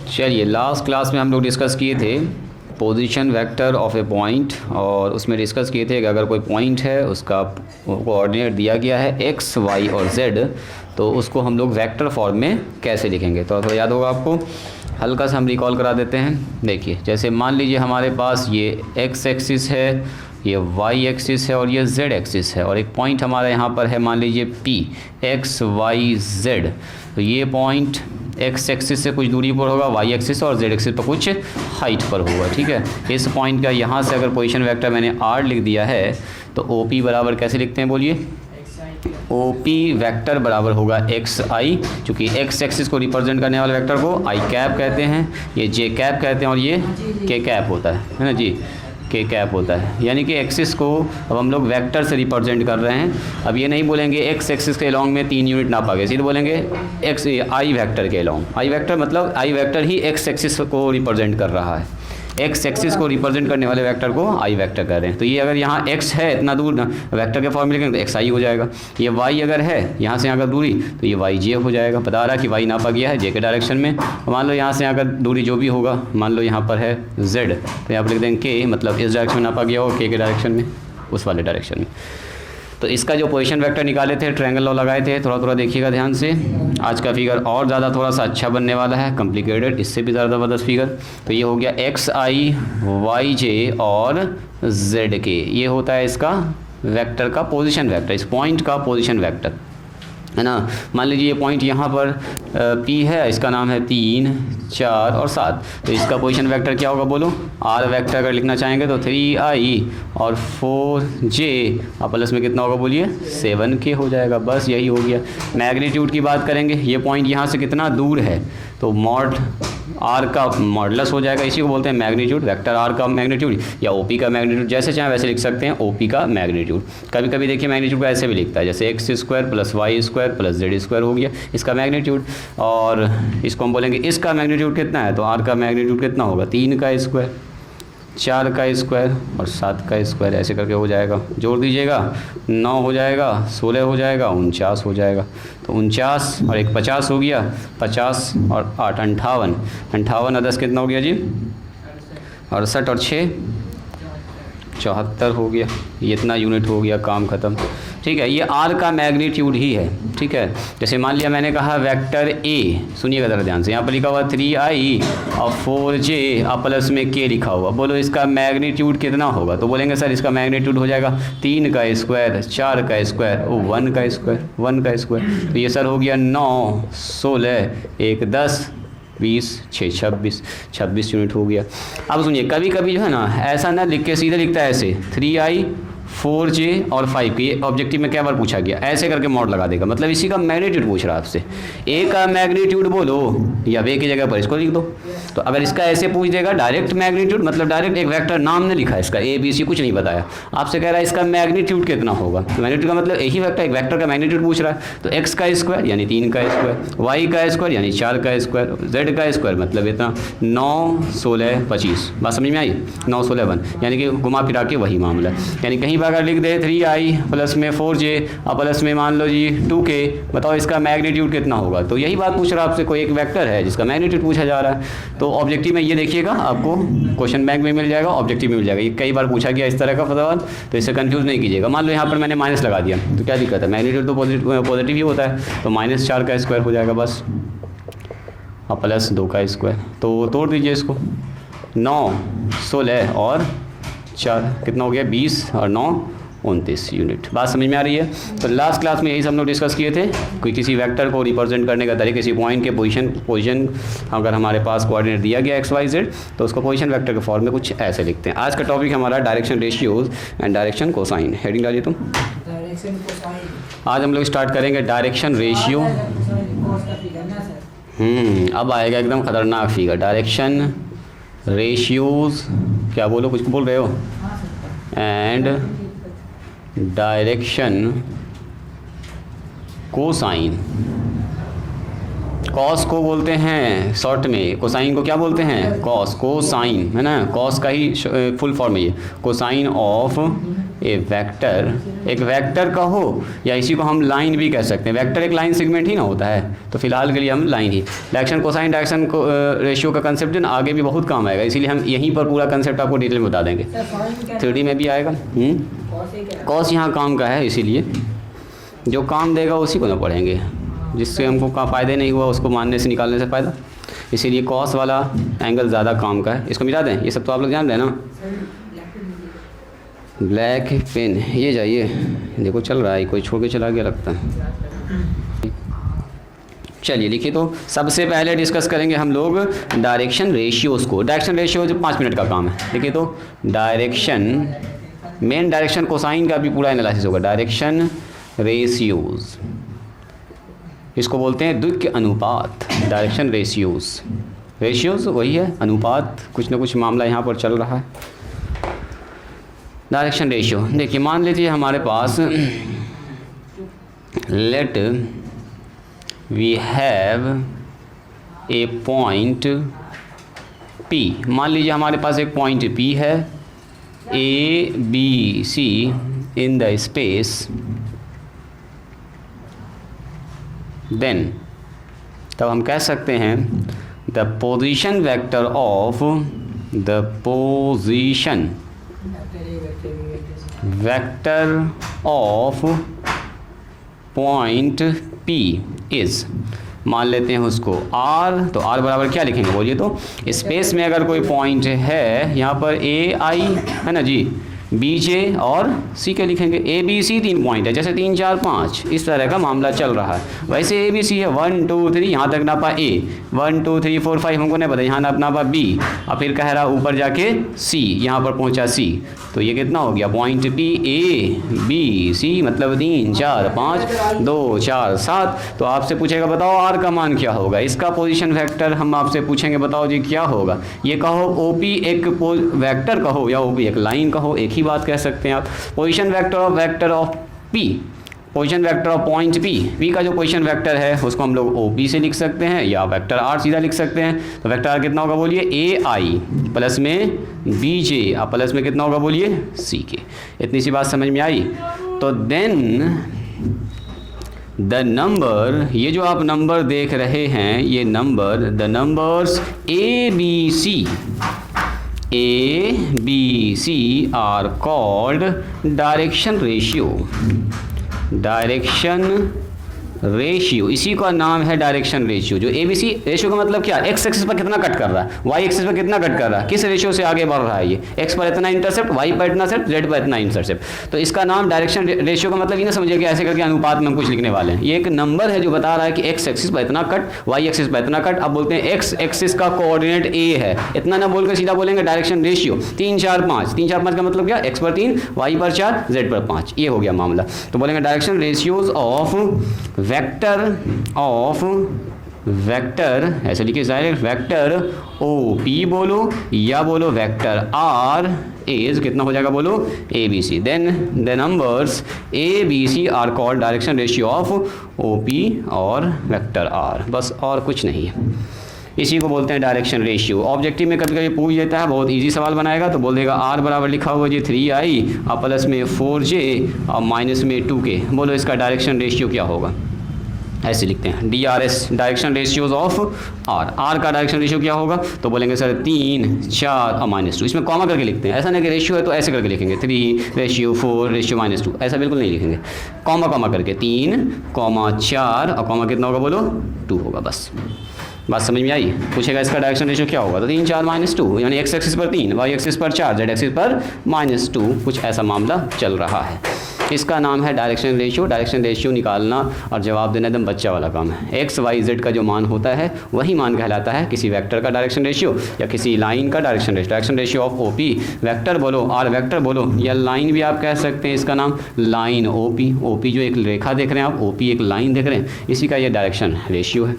चलिए, last class में हम लोग डिस्कस किए थे position vector of A point, और उसमें डिस्कस किए थे कि अगर कोई पॉइंट है उसका कोऑर्डिनेट दिया गया है एक्स, वाई और जेड, तो उसको हम लोग वेक्टर फॉर्म में कैसे लिखेंगे। तो थोड़ा याद होगा आपको, हल्का सा हम रिकॉल करा देते हैं। देखिए, जैसे मान लीजिए हमारे पास ये एक्स एक्सिस है, ये वाई एक्सिस है और ये जेड एक्सिस है, और एक पॉइंट हमारा यहाँ पर है, मान लीजिए पी, एक्स वाई जेड। तो ये पॉइंट एक्स एक्सिस से कुछ दूरी पर होगा, वाई एक्सिस और जेड एक्सिस पर कुछ हाइट पर होगा। ठीक है, इस पॉइंट का यहाँ से अगर पोजीशन वेक्टर मैंने आर लिख दिया है, तो ओ पी बराबर कैसे लिखते हैं बोलिए? ओ पी वेक्टर बराबर होगा एक्स आई, चूँकि एक्स एक्सिस को रिप्रेजेंट करने वाले वेक्टर को आई कैप कहते हैं, ये जे कैप कहते हैं और ये के कैप होता है ना जी, के कैप होता है। यानी कि एक्सिस को अब हम लोग वेक्टर से रिप्रेजेंट कर रहे हैं। अब ये नहीं बोलेंगे एक्स एक्सिस के अलॉन्ग में 3 यूनिट नापा गया, सीधे बोलेंगे एक्स आई वेक्टर के अलॉन्ग। आई वेक्टर मतलब आई वेक्टर ही एक्स एक्सिस को रिप्रेजेंट कर रहा है, एक्स एक्सिस को रिप्रेजेंट करने वाले वेक्टर को आई वेक्टर कह रहे हैं। तो ये अगर यहाँ एक्स है इतना दूर ना, वेक्टर के फॉर्म में लिखेंगे तो एक्स आई हो जाएगा। ये वाई अगर है यहाँ से अगर दूरी, तो ये वाई जे हो जाएगा। बता रहा कि वाई नापा गया है जे के डायरेक्शन में। मान लो यहाँ से अगर दूरी जो भी होगा, मान लो यहाँ पर है जेड, तो यहाँ पर लिख देंगे के, मतलब इस डायरेक्शन में नापा गया होगा, के डायरेक्शन में, उस वाले डायरेक्शन में। तो इसका जो पोजीशन वेक्टर निकाले थे, ट्रायंगल लॉ लगाए थे, थोड़ा थोड़ा देखिएगा ध्यान से। आज का फिगर और ज़्यादा थोड़ा सा अच्छा बनने वाला है, कॉम्प्लिकेटेड, इससे भी ज़्यादा ज़बरदस्त फिगर। तो ये हो गया एक्स आई वाई जे और जेड के, ये होता है इसका वेक्टर का पोजीशन वेक्टर, इस पॉइंट का पोजीशन वेक्टर है ना। मान लीजिए ये पॉइंट यहाँ पर पी है, इसका नाम है 3, 4 और 7, तो इसका पोजीशन वेक्टर क्या होगा बोलो? आर वेक्टर अगर लिखना चाहेंगे तो 3i और 4j और प्लस में कितना होगा बोलिए? 7k हो जाएगा। बस यही हो गया। मैग्नीट्यूड की बात करेंगे, ये पॉइंट यहाँ से कितना दूर है, तो मॉड आर का मॉडुलस हो जाएगा, इसी को बोलते हैं मैग्नीट्यूड, वेक्टर आर का मैग्नीट्यूड या ओपी का मैग्नीट्यूड, जैसे चाहे वैसे लिख सकते हैं, ओपी का मैग्नीट्यूड। कभी कभी देखिए मैग्नीट्यूड को ऐसे भी लिखता है, जैसे x square plus y square plus z square हो गया इसका मैग्नीट्यूड, और इसको हम बोलेंगे इसका मैग्नीट्यूड कितना है, तो आर का मैग्नीट्यूड कितना होगा? 3 का स्क्वायर, 4 का स्क्वायर और 7 का स्क्वायर, ऐसे करके हो जाएगा। जोड़ दीजिएगा, 9 हो जाएगा, 16 हो जाएगा, 49 हो जाएगा। तो 49 और एक 50 हो गया, 50 और 8 58, 58 और 10 कितना हो गया जी? 68 और 6 74 हो गया। ये इतना यूनिट हो गया, काम ख़त्म। ठीक है, ये आर का मैग्नीट्यूड ही है। ठीक है, जैसे मान लिया मैंने कहा वेक्टर ए, सुनिएगा ज़रा ध्यान से, यहाँ पर लिखा हुआ 3i और 4j और प्लस में k लिखा हुआ, बोलो इसका मैग्नीट्यूड कितना होगा? तो बोलेंगे सर इसका मैग्नीट्यूड हो जाएगा 3 का स्क्वायर, 4 का स्क्वायर, 1 का स्क्वायर, 1 का स्क्वायर। तो ये सर हो गया 9, 16, 1 10, 20, 6 26 यूनिट हो गया। अब सुनिए, कभी कभी जो है ना ऐसा ना लिख के सीधे लिखता है ऐसे 3i 4j और 5 के, ये ऑब्जेक्टिव में क्या बार पूछा गया, ऐसे करके मॉड लगा देगा, मतलब इसी का मैग्नीट्यूड पूछ रहा है आपसे। ए का मैग्नीट्यूड बोलो, या वे की जगह पर इसको लिख दो। तो अगर इसका ऐसे पूछ देगा डायरेक्ट मैग्नीट्यूड, मतलब डायरेक्ट एक वेक्टर नाम ने लिखा है इसका, ए बी सी कुछ नहीं बताया, आपसे कह रहा है इसका मैग्नीट्यूड कितना होगा। तो मैग्नीट्यूड का मतलब यही वेक्टर, एक वेक्टर का मैग्नीट्यूड पूछ रहा है। तो एक्स का स्क्वायर यानी 3 का स्क्वायर, वाई का स्क्वायर यानी 4 का स्क्वायर, जेड का स्क्वायर मतलब इतना 9, 16, 25। बात समझ में आई? 9, 16, 1, यानी कि घुमा फिरा के वही मामला है। यानी कहीं पर अगर लिख दे 3i प्लस में 4j और प्लस में मान लो जी 2k, बताओ इसका मैग्नीट्यूड कितना होगा। तो यही बात पूछ रहा है आपसे, कोई एक वेक्टर है जिसका मैग्नीट्यूड पूछा जा रहा है। तो ऑब्जेक्टिव में ये देखिएगा, आपको क्वेश्चन बैंक में मिल जाएगा, ऑब्जेक्टिव में मिल जाएगा। ये कई बार पूछा गया इस तरह का सवाल, तो इससे कंफ्यूज नहीं कीजिएगा। मान लो यहाँ पर मैंने माइनस लगा दिया, तो क्या दिक्कत है? मैग्नीट्यूड तो पॉजिटिव ही होता है, तो -4 का स्क्वायर हो जाएगा बस, और प्लस 2 का स्क्वायर। तो तोड़ दीजिए इसको, 9, 16 और 4 कितना हो गया? 20 और 9 29 यूनिट। बात समझ में आ रही है? तो लास्ट क्लास में यही सब लोग डिस्कस किए थे, कोई किसी वेक्टर को रिप्रेजेंट करने का तरीका, किसी पॉइंट के पोजीशन अगर हमारे पास कोऑर्डिनेट दिया गया एक्स वाई जेड, तो उसको पोजीशन वेक्टर के फॉर्म में कुछ ऐसे लिखते हैं। आज का टॉपिक हमारा direction ratios and direction cosine. Heading डालिए तुम। आज हम लोग स्टार्ट करेंगे डायरेक्शन रेशियो। अब आएगा एकदम खतरनाक फिगर, डायरेक्शन रेशियोज, क्या बोलो, कुछ बोल रहे हो, एंड डायरेक्शन कोसाइन। कॉस को बोलते हैं शॉर्ट में, कोसाइन को क्या बोलते हैं, कॉस, कोसाइन है ना, कॉस का ही फुल फॉर्म है ये, कोसाइन ऑफ ए वेक्टर। एक वेक्टर का हो या इसी को हम लाइन भी कह सकते हैं, वेक्टर एक लाइन सेगमेंट ही ना होता है, तो फिलहाल के लिए हम लाइन ही। डायरेक्शन कोसाइन डायरेक्शन को रेशियो का कंसेप्ट है ना, आगे भी बहुत काम आएगा, इसीलिए हम यहीं पर पूरा कंसेप्ट आपको डिटेल में बता देंगे, 3D में भी आएगा। कॉस यहाँ काम का है, इसीलिए जो काम देगा उसी को ना पढ़ेंगे, जिससे हमको का फ़ायदे नहीं हुआ उसको मानने से निकालने से फ़ायदा, इसीलिए कॉस वाला एंगल ज़्यादा काम का है। इसको मिटा दें, ये सब तो आप लोग जान रहे हैं ना। ब्लैक पेन ये जाइए, देखो चल रहा है, कोई छोड़ के चला गया लगता है। चलिए लिखिए, तो सबसे पहले डिस्कस करेंगे हम लोग डायरेक्शन रेशियोज़ को। डायरेक्शन रेशियो जो 5 मिनट का काम है। देखिए तो डायरेक्शन, मेन डायरेक्शन कोसाइन का भी पूरा एनालिसिस होगा। डायरेक्शन रेशियोज़, इसको बोलते हैं द्विक अनुपात। डायरेक्शन रेशियोज़ वही है, अनुपात, कुछ ना कुछ मामला यहाँ पर चल रहा है। डायरेक्शन रेशियो देखिए, मान लीजिए हमारे पास let we have a point P। मान लीजिए हमारे पास एक पॉइंट P है, ABC in the space, then तब हम कह सकते हैं the position vector of point P is, मान लेते हैं उसको R, तो R बराबर क्या लिखेंगे बोलिए तो, स्पेस में अगर कोई पॉइंट है यहाँ पर AI है ना जी, BJ और C के लिखेंगे। ABC 3 पॉइंट है, जैसे 3 4 5 इस तरह का मामला चल रहा है। वैसे ABC है 1 2 3, यहाँ तक नापा A, 1 2 3 4 5 हमको नहीं पता, यहाँ नापा B, और फिर कह रहा ऊपर जाके C, यहाँ पर पहुँचा C, तो ये कितना हो गया पॉइंट P ABC, मतलब 3 4 5 2 4 7। तो आपसे पूछेगा बताओ R का मान क्या होगा, इसका पोजीशन वेक्टर हम आपसे पूछेंगे, बताओ जी क्या होगा। ये कहो OP एक वेक्टर कहो या OP एक लाइन कहो, एक ही बात कह सकते हैं आप। Position vector of P, position vector of point P का जो पोजीशन वेक्टर है उसको हम लोग OP से लिख सकते हैं या वेक्टर R सीधा लिख सकते हैं। तो वेक्टर R कितना होगा बोलिए, AI प्लस में BJ और प्लस में कितना होगा बोलिए CK। इतनी सी बात समझ में आई। तो देन द नंबर, ये जो आप नंबर देख रहे हैं ये number, the numbers ABC are called direction ratio, इसी का नाम है डायरेक्शन रेशियो। जो ABC रेशियो का मतलब क्या, एक्स एक्सिस पर कितना कट कर रहा है, वाई एक्सिस पर कितना कट कर रहा है, किस रेशियो से आगे बढ़ रहा है, ये एक्स पर इतना इंटरसेप्ट, वाई पर इतना सेप्ट, जेड पर इतना इंटरसेप्ट। तो इसका नाम डायरेक्शन रेशियो का मतलब ये ना समझिए कि ऐसे करके अनुपात में हम कुछ लिखने वाले हैं। ये एक नंबर है जो बता रहा है कि एक्स एक्सिस पर इतना कट, वाई एक्सिस पर इतना कट। अब बोलते हैं एक्स एक्सिस का कोऑर्डिनेट A है, इतना ना बोलकर सीधा बोलेंगे डायरेक्शन रेशियो 3 4 5। 3 4 5 का मतलब क्या, एक्स पर 3, वाई पर 4, जेड पर 5, ये हो गया मामला। तो बोलेंगे डायरेक्शन रेशियोज ऑफ वेक्टर ऐसे लिखिए, डायरेक्ट वेक्टर OP बोलो या बोलो वेक्टर R इज कितना हो जाएगा बोलो ABC। Then the numbers ABC are called direction ratio of OP और वेक्टर R, बस और कुछ नहीं है। इसी को बोलते हैं डायरेक्शन रेशियो। ऑब्जेक्टिव में कभी कभी पूछ देता है, बहुत इजी सवाल बनाएगा तो बोल देगा R बराबर लिखा हुआ जी 3I और प्लस में 4J और माइनस में 2K। बोलो इसका डायरेक्शन रेशियो क्या होगा, ऐसे लिखते हैं DRS, direction ratios of R का डायरेक्शन रेशियो क्या होगा, तो बोलेंगे सर 3 4 और -2। इसमें कॉमा करके लिखते हैं, ऐसा नहीं कि रेशियो है तो ऐसे करके लिखेंगे 3 रेशियो 4 रेशियो -2, ऐसा बिल्कुल नहीं लिखेंगे। कॉमा करके 3 4 और कॉमा कितना होगा बोलो 2 होगा। बस बात समझ में आई। पूछेगा इसका डायरेक्शन रेशियो क्या होगा, तो 3 4 -2, यानी एक्स एक्सिस पर 3, वाई एक्सिस पर 4, जेड एक्सिस पर -2, कुछ ऐसा मामला चल रहा है। इसका नाम है डायरेक्शन रेशियो। डायरेक्शन रेशियो निकालना और जवाब देना एकदम बच्चा वाला काम है। एक्स वाई जेड का जो मान होता है वही मान कहलाता है किसी वेक्टर का डायरेक्शन रेशियो या किसी लाइन का direction ratio. Direction ratio of OP, vector बोलो R वेक्टर बोलो या लाइन भी आप कह सकते हैं, इसका नाम लाइन OP जो एक रेखा देख रहे हैं आप, OP एक लाइन देख रहे हैं, इसी का ये डायरेक्शन रेशियो है।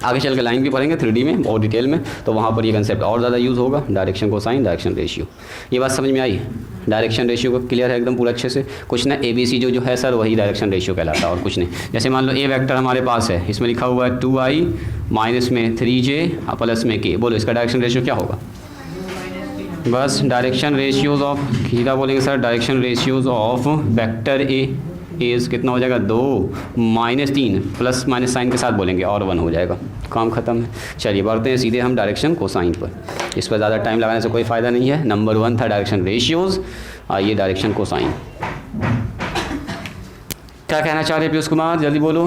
आगे चल के लाइन भी पढ़ेंगे 3D में और डिटेल में, तो वहाँ पर ये कंसेप्ट और ज़्यादा यूज़ होगा, डायरेक्शन कोसाइन डायरेक्शन रेशियो। ये बात समझ में आई? डायरेक्शन रेशियो को क्लियर है एकदम पूरा अच्छे से? कुछ ना ABC जो है सर वही डायरेक्शन रेशियो कहलाता है और कुछ नहीं। जैसे मान लो ए वेक्टर हमारे पास है, इसमें लिखा हुआ है 2i माइनस में 3j प्लस में k, बोलो इसका डायरेक्शन रेशियो क्या होगा? बस डायरेक्शन रेशियोज ऑफ, सीधा बोलेंगे sir direction ratios of vector A is कितना हो जाएगा? 2 माइनस 3 प्लस माइनस साइन के साथ बोलेंगे और 1 हो जाएगा, काम ख़त्म है। चलिए बढ़ते हैं सीधे हम डायरेक्शन कोसाइन पर, इस पर ज़्यादा टाइम लगाने से कोई फ़ायदा नहीं है। नंबर 1 था डायरेक्शन रेशियोज़, आइए डायरेक्शन कोसाइन। क्या कहना चाह रहे पीयूष कुमार, जल्दी बोलो।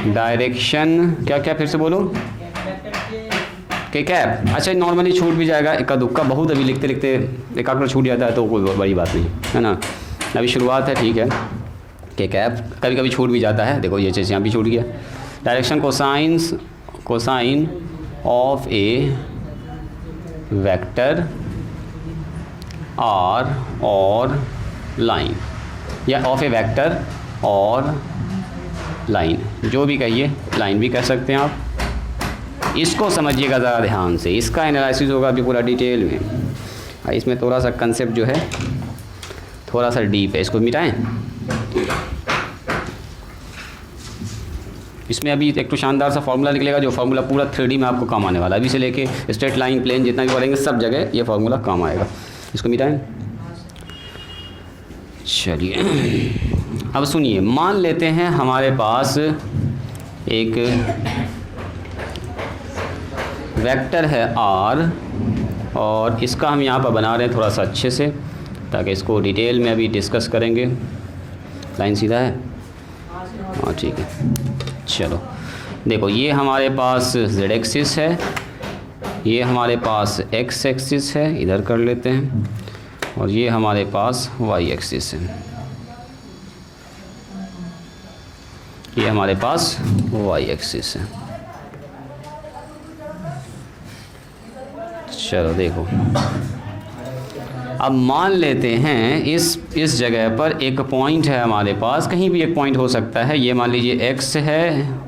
डायरेक्शन क्या क्या फिर से बोलो? के कैप, अच्छा नॉर्मली छूट भी जाएगा, इक्का दुक्का, बहुत अभी लिखते लिखते एक आकर छूट जाता है तो कोई बड़ी बात नहीं है ना, अभी शुरुआत है, ठीक है। के कैप कभी कभी छूट भी जाता है, देखो ये चीज़ यहाँ भी छूट गया। Direction cosine of a vector r और लाइन, या ऑफ ए वेक्टर और लाइन, जो भी कहिए, लाइन भी कह सकते हैं आप। इसको समझिएगा ज़रा ध्यान से, इसका एनालिसिस होगा अभी पूरा डिटेल में। इसमें थोड़ा सा कंसेप्ट जो है थोड़ा सा डीप है, इसको मिटाएं। इसमें अभी एक तो शानदार सा फार्मूला निकलेगा, जो फार्मूला पूरा 3D में आपको काम आने वाला है। अभी से लेके स्ट्रेट लाइन, प्लेन जितना भी पढ़ेंगे सब जगह ये फार्मूला काम आएगा। इसको मिटाएं। चलिए अब सुनिए, मान लेते हैं हमारे पास एक वेक्टर है r और इसका हम यहाँ पर बना रहे हैं थोड़ा सा अच्छे से, ताकि इसको डिटेल में अभी डिस्कस करेंगे। लाइन सीधा है? हाँ ठीक है। चलो देखो, ये हमारे पास z एक्सिस है, ये हमारे पास x एक्सिस है, इधर कर लेते हैं, और ये हमारे पास y एक्सिस है, ये हमारे पास y एक्सिस है। चलो देखो, अब मान लेते हैं इस जगह पर एक पॉइंट है हमारे पास, कहीं भी एक पॉइंट हो सकता है। ये मान लीजिए x है,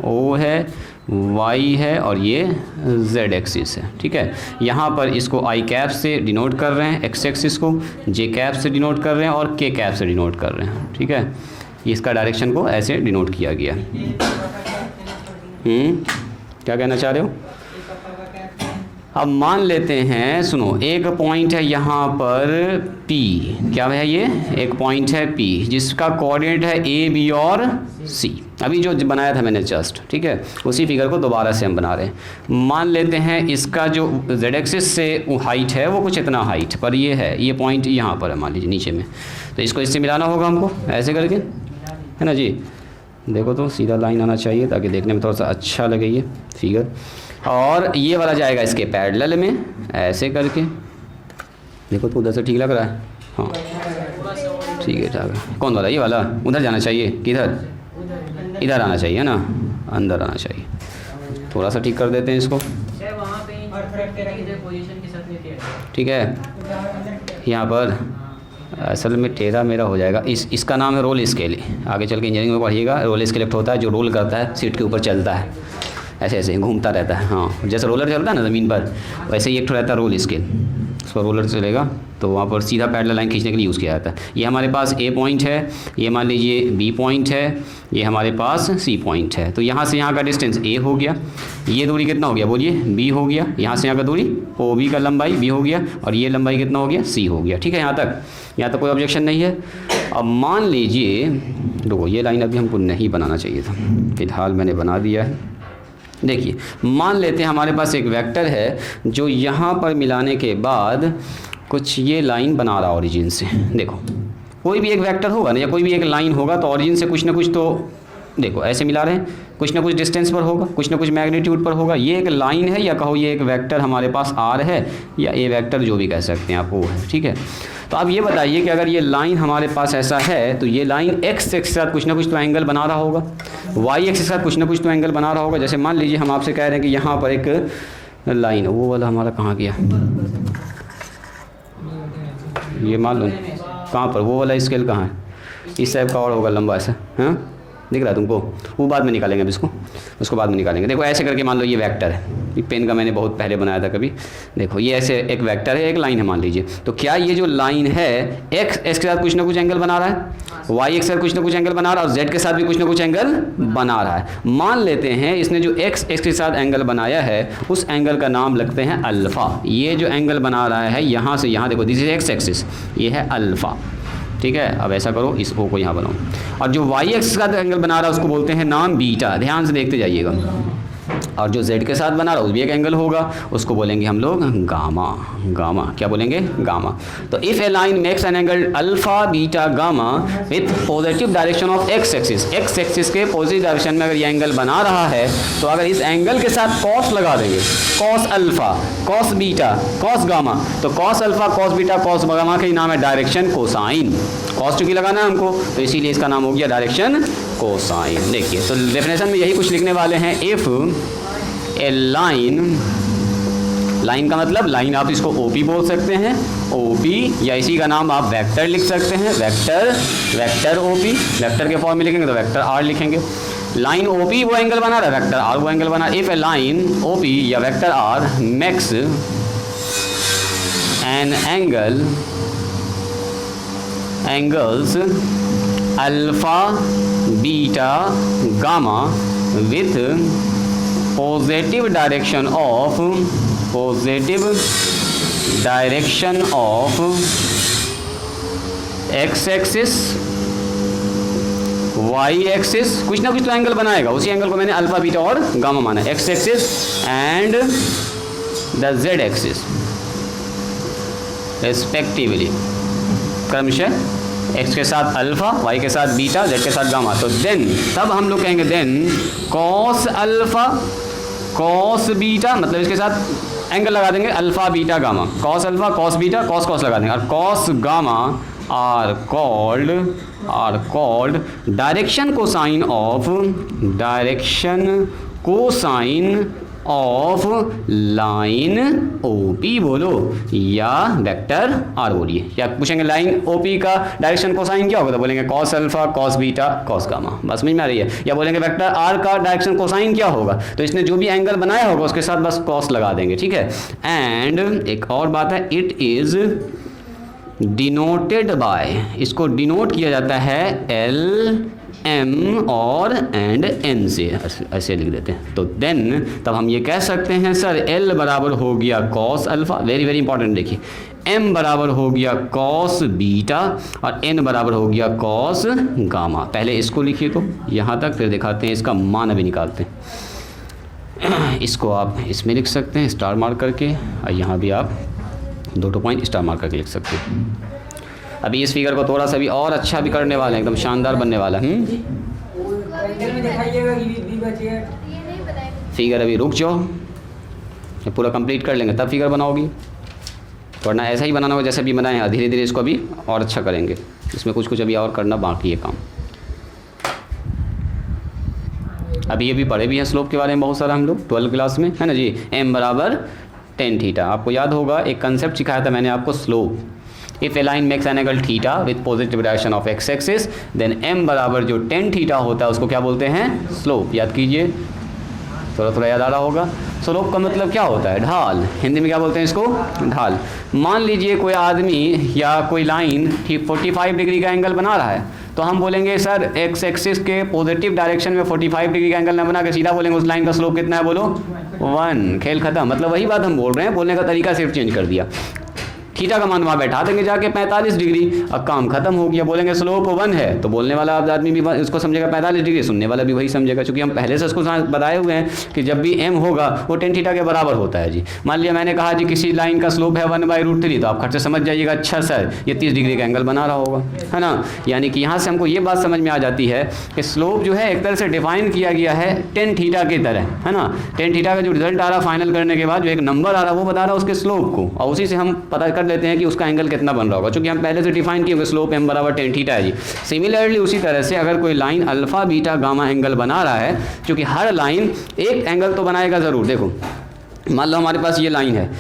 o है, y है और ये z एक्सिस है, ठीक है। यहाँ पर इसको i कैप से डिनोट कर रहे हैं, x एक्सिस को j कैप से डिनोट कर रहे हैं और k कैप से डिनोट कर रहे हैं, ठीक है। इसका डायरेक्शन को ऐसे डिनोट किया गया। क्या कहना चाह रहे हो? अब मान लेते हैं, सुनो, एक पॉइंट है यहाँ पर P, क्या है ये? एक पॉइंट है P जिसका कोऑर्डिनेट है A, B और C। अभी जो बनाया था मैंने जस्ट, ठीक है, उसी फिगर को दोबारा से हम बना रहे हैं। मान लेते हैं इसका जो z एक्सिस से हाइट है वो कुछ इतना हाइट पर ये है, ये पॉइंट यहाँ पर है मान लीजिए नीचे में, तो इसको इससे मिलाना होगा हमको ऐसे करके, है ना जी। देखो तो सीधा लाइन आना चाहिए ताकि देखने में थोड़ा सा अच्छा लगे ये फिगर, और ये वाला जाएगा इसके पैरेलल में ऐसे करके। देखो तो उधर से ठीक लग रहा है? हाँ ठीक है, ठाक है। कौन वाला? ये वाला उधर जाना चाहिए, किधर? इधर आना चाहिए ना, अंदर आना चाहिए। थोड़ा सा ठीक कर देते हैं इसको, ठीक है। यहाँ पर असल में टेढ़ा मेरा हो जाएगा, इसका नाम है रोल स्केल। आगे चल के इंजीनियरिंग में पढ़िएगा, रोल स्केल एक होता है जो रोल करता है, सीट के ऊपर चलता है, ऐसे ऐसे घूमता रहता है। हाँ, जैसे रोलर चलता है ना ज़मीन पर, वैसे ही एक रहता है रोल स्केल। उसका रोलर चलेगा तो वहाँ पर सीधा पैरेलल लाइन खींचने के लिए यूज़ किया जाता है। ये हमारे पास A पॉइंट है, ये मान लीजिए B पॉइंट है, ये हमारे पास C पॉइंट है। तो यहाँ से यहाँ का डिस्टेंस A हो गया, ये दूरी कितना हो गया बोलिए? B हो गया। यहाँ से यहाँ का दूरी OB का लंबाई B हो गया, और ये लंबाई कितना हो गया? C हो गया। ठीक है, यहाँ तक कोई ऑब्जेक्शन नहीं है। अब मान लीजिए, देखो ये लाइन अभी हमको नहीं बनाना चाहिए था, फिलहाल मैंने बना दिया है। देखिए, मान लेते हैं हमारे पास एक वेक्टर है जो यहाँ पर मिलाने के बाद कुछ ये लाइन बना रहा ओरिजिन से। देखो, कोई भी एक वेक्टर होगा ना, या कोई भी एक लाइन होगा तो ओरिजिन से कुछ ना कुछ, तो देखो ऐसे मिला रहे हैं, कुछ ना कुछ डिस्टेंस पर होगा, कुछ ना कुछ मैग्नीट्यूड पर होगा। ये एक लाइन है, या कहो ये एक वेक्टर हमारे पास R है, या ए वेक्टर जो भी कह सकते हैं आप, वो है। ठीक है, तो आप ये बताइए कि अगर ये लाइन हमारे पास ऐसा है तो ये लाइन x एक्सिस के साथ कुछ ना कुछ तो एंगल बना रहा होगा, y एक्सिस के साथ कुछ ना कुछ तो एंगल बना रहा होगा। जैसे मान लीजिए हम आपसे कह रहे हैं कि यहाँ पर एक लाइन, वो वाला हमारा कहाँ गया, ये मान लो कहाँ पर, वो वाला स्केल कहाँ है? इस टाइप का और होगा लंबा ऐसा, हाँ दिख रहा है तुमको? वो बाद में निकालेंगे, अब उसको बाद में निकालेंगे। देखो ऐसे करके मान लो ये वेक्टर है, ये पेन का मैंने बहुत पहले बनाया था कभी। देखो ये ऐसे एक वेक्टर है, एक लाइन है मान लीजिए। तो क्या ये जो लाइन है एक्स के साथ कुछ ना कुछ एंगल बना रहा है, वाई एक्स के साथ कुछ ना कुछ एंगल बना रहा है, और जेड के साथ भी कुछ ना कुछ एंगल बना रहा है। मान लेते हैं इसने जो एक्स के साथ एंगल बनाया है उस एंगल का नाम लगते हैं अल्फ़ा। ये जो एंगल बना रहा है यहाँ से यहाँ, देखो दिस इज एक्स एक्सिस, ये है अल्फ़ा, ठीक है। अब ऐसा करो, इस ओ को यहाँ बनाओ, और जो वाई एक्स का एंगल बना रहा है उसको बोलते हैं नाम बीटा, ध्यान से देखते जाइएगा। और जो जेड के साथ बना रहा है उस भी एक एंगल होगा, उसको बोलेंगे हम लोग गामा। गामा क्या बोलेंगे? गामा। तो if A line makes an angle alpha beta gamma with positive direction of x axis के पॉजिटिव डायरेक्शन में अगर ये एंगल बना रहा है, तो अगर इस एंगल के साथ कॉस लगा देंगे, cos alpha, cos beta, cos gamma, तो cos alpha, cos beta, cos gamma का ही नाम है डायरेक्शन कोसाइन। कॉस चूंकि लगाना है हमको, तो इसीलिए इसका नाम हो गया डायरेक्शन कोसाइन। देखिए, तो डेफिनेशन में यही कुछ लिखने वाले हैं। इफ़ ए लाइन का मतलब लाइन आप इसको ओपी बोल सकते हैं, ओपी, या इसी का नाम आप वेक्टर लिख सकते हैं, वेक्टर ओपी। वेक्टर के फॉर्म में लिखेंगे तो वेक्टर आर लिखेंगे। लाइन ओपी वो एंगल बना रहा है, वेक्टर आर वो एंगल बना। इफ ए लाइन ओपी या vector r makes an angles alpha beta gamma with positive direction of x axis, y axis, कुछ ना कुछ तो एंगल बनाएगा, उसी एंगल को मैंने अल्फा बीटा और गामा माना, x axis and the Z axis respectively, क्रमशः एक्स के साथ अल्फा, वाई के साथ बीटा, जेड के साथ गामा। तो देन तब हम लोग कहेंगे then cos alpha cos beta, मतलब इसके साथ एंगल लगा देंगे alpha beta gamma, cos alpha cos beta cos लगा देंगे, और cos gamma are called direction cosine of line OP बोलो, या वेक्टर आर बोलिए। या पूछेंगे लाइन ओपी का डायरेक्शन कोसाइन क्या होगा, तो बोलेंगे cos alpha cos beta cos gamma, बस समझ में आ रही है। या बोलेंगे वेक्टर आर का डायरेक्शन कोसाइन क्या होगा, तो इसने जो भी एंगल बनाया होगा उसके साथ बस कॉस लगा देंगे, ठीक है। एंड एक और बात है, इट इज डिनोटेड बाय, इसको डिनोट किया जाता है एल एम और एंड एन से, ऐसे लिख देते हैं। तो देन तब हम ये कह सकते हैं सर एल बराबर हो गया cos alpha, very very important, देखिए एम बराबर हो गया कॉस बीटा और एन बराबर हो गया कॉस गामा। पहले इसको लिखिए तो यहाँ तक, फिर दिखाते हैं इसका मान अभी निकालते हैं। इसको आप इसमें लिख सकते हैं स्टार मार्क करके, और यहाँ भी आप 2 पॉइंट स्टार मार्क करके लिख सकते हैं। अभी इस फिगर को थोड़ा सा भी और अच्छा भी करने वाले हैं, एकदम शानदार बनने वाला है। फिगर अभी रुक जाओ, पूरा कंप्लीट कर लेंगे तब फिगर बनाओगी, वरना ऐसा ही बनाना होगा जैसे भी बनाए हैं। धीरे धीरे इसको अभी और अच्छा करेंगे, इसमें कुछ अभी और करना बाकी है काम। अभी ये भी पढ़े भी हैं स्लोप के बारे में बहुत सारा हम लोग 12th क्लास में, है ना जी। m बराबर tan थीटा, आपको याद होगा एक कंसेप्ट सिखाया था मैंने आपको, slope. If a line makes an angle theta with positive direction of x axis, then m बराबर जो tan थीटा होता है उसको क्या बोलते हैं, स्लोप। याद कीजिए, थोड़ा याद आ रहा होगा। स्लोप का मतलब क्या होता है, ढाल। हिंदी में क्या बोलते हैं इसको, ढाल। मान लीजिए कोई आदमी या कोई लाइन 45 डिग्री का एंगल बना रहा है, तो हम बोलेंगे सर एक्स एक्सिस के पॉजिटिव डायरेक्शन में 45 डिग्री का एंगल न बना के सीधा बोलेंगे उस लाइन का स्लोप कितना है, बोलो 1। खेल खत्म। मतलब वही बात हम बोल रहे हैं, बोलने का तरीका सिर्फ चेंज कर दिया। थीटा का मान वहाँ बैठा देंगे जाके 45 डिग्री, अब काम खत्म हो गया। बोलेंगे स्लोप 1 है, तो बोलने वाला आदमी भी इसको समझेगा 45 डिग्री, सुनने वाला भी वही समझेगा, क्योंकि हम पहले से इसको बताए हुए हैं कि जब भी m होगा वो tan थीटा के बराबर होता है जी। मान लिया मैंने कहा जी किसी लाइन का स्लोप है 1/√3, तो आप खट से समझ जाइएगा अच्छा सर ये 30 डिग्री का एंगल बना रहा होगा, है ना। यानी कि यहाँ से हमको ये बात समझ में आ जाती है कि स्लोप जो है एक तरह से डिफाइन किया गया है tan थीटा की तरह, है ना। tan थीटा का जो रिजल्ट आ रहा फाइनल करने के बाद जो एक नंबर आ रहा वो बता रहा उसके स्लोप को, और उसी से हम पता कर लेते हैं कि उसका एंगल कितना बन रहा होगा, क्योंकि हम पहले से डिफाइन किए स्लोप m बराबर tan थीटा है जी। सिमिलरली उसी तरह से अगर कोई line alpha beta gamma angle बना रहा है, क्योंकि हर लाइन एक एंगल तो बनाएगा ज़रूर। देखो मान लो हमारे पास ये लाइन है,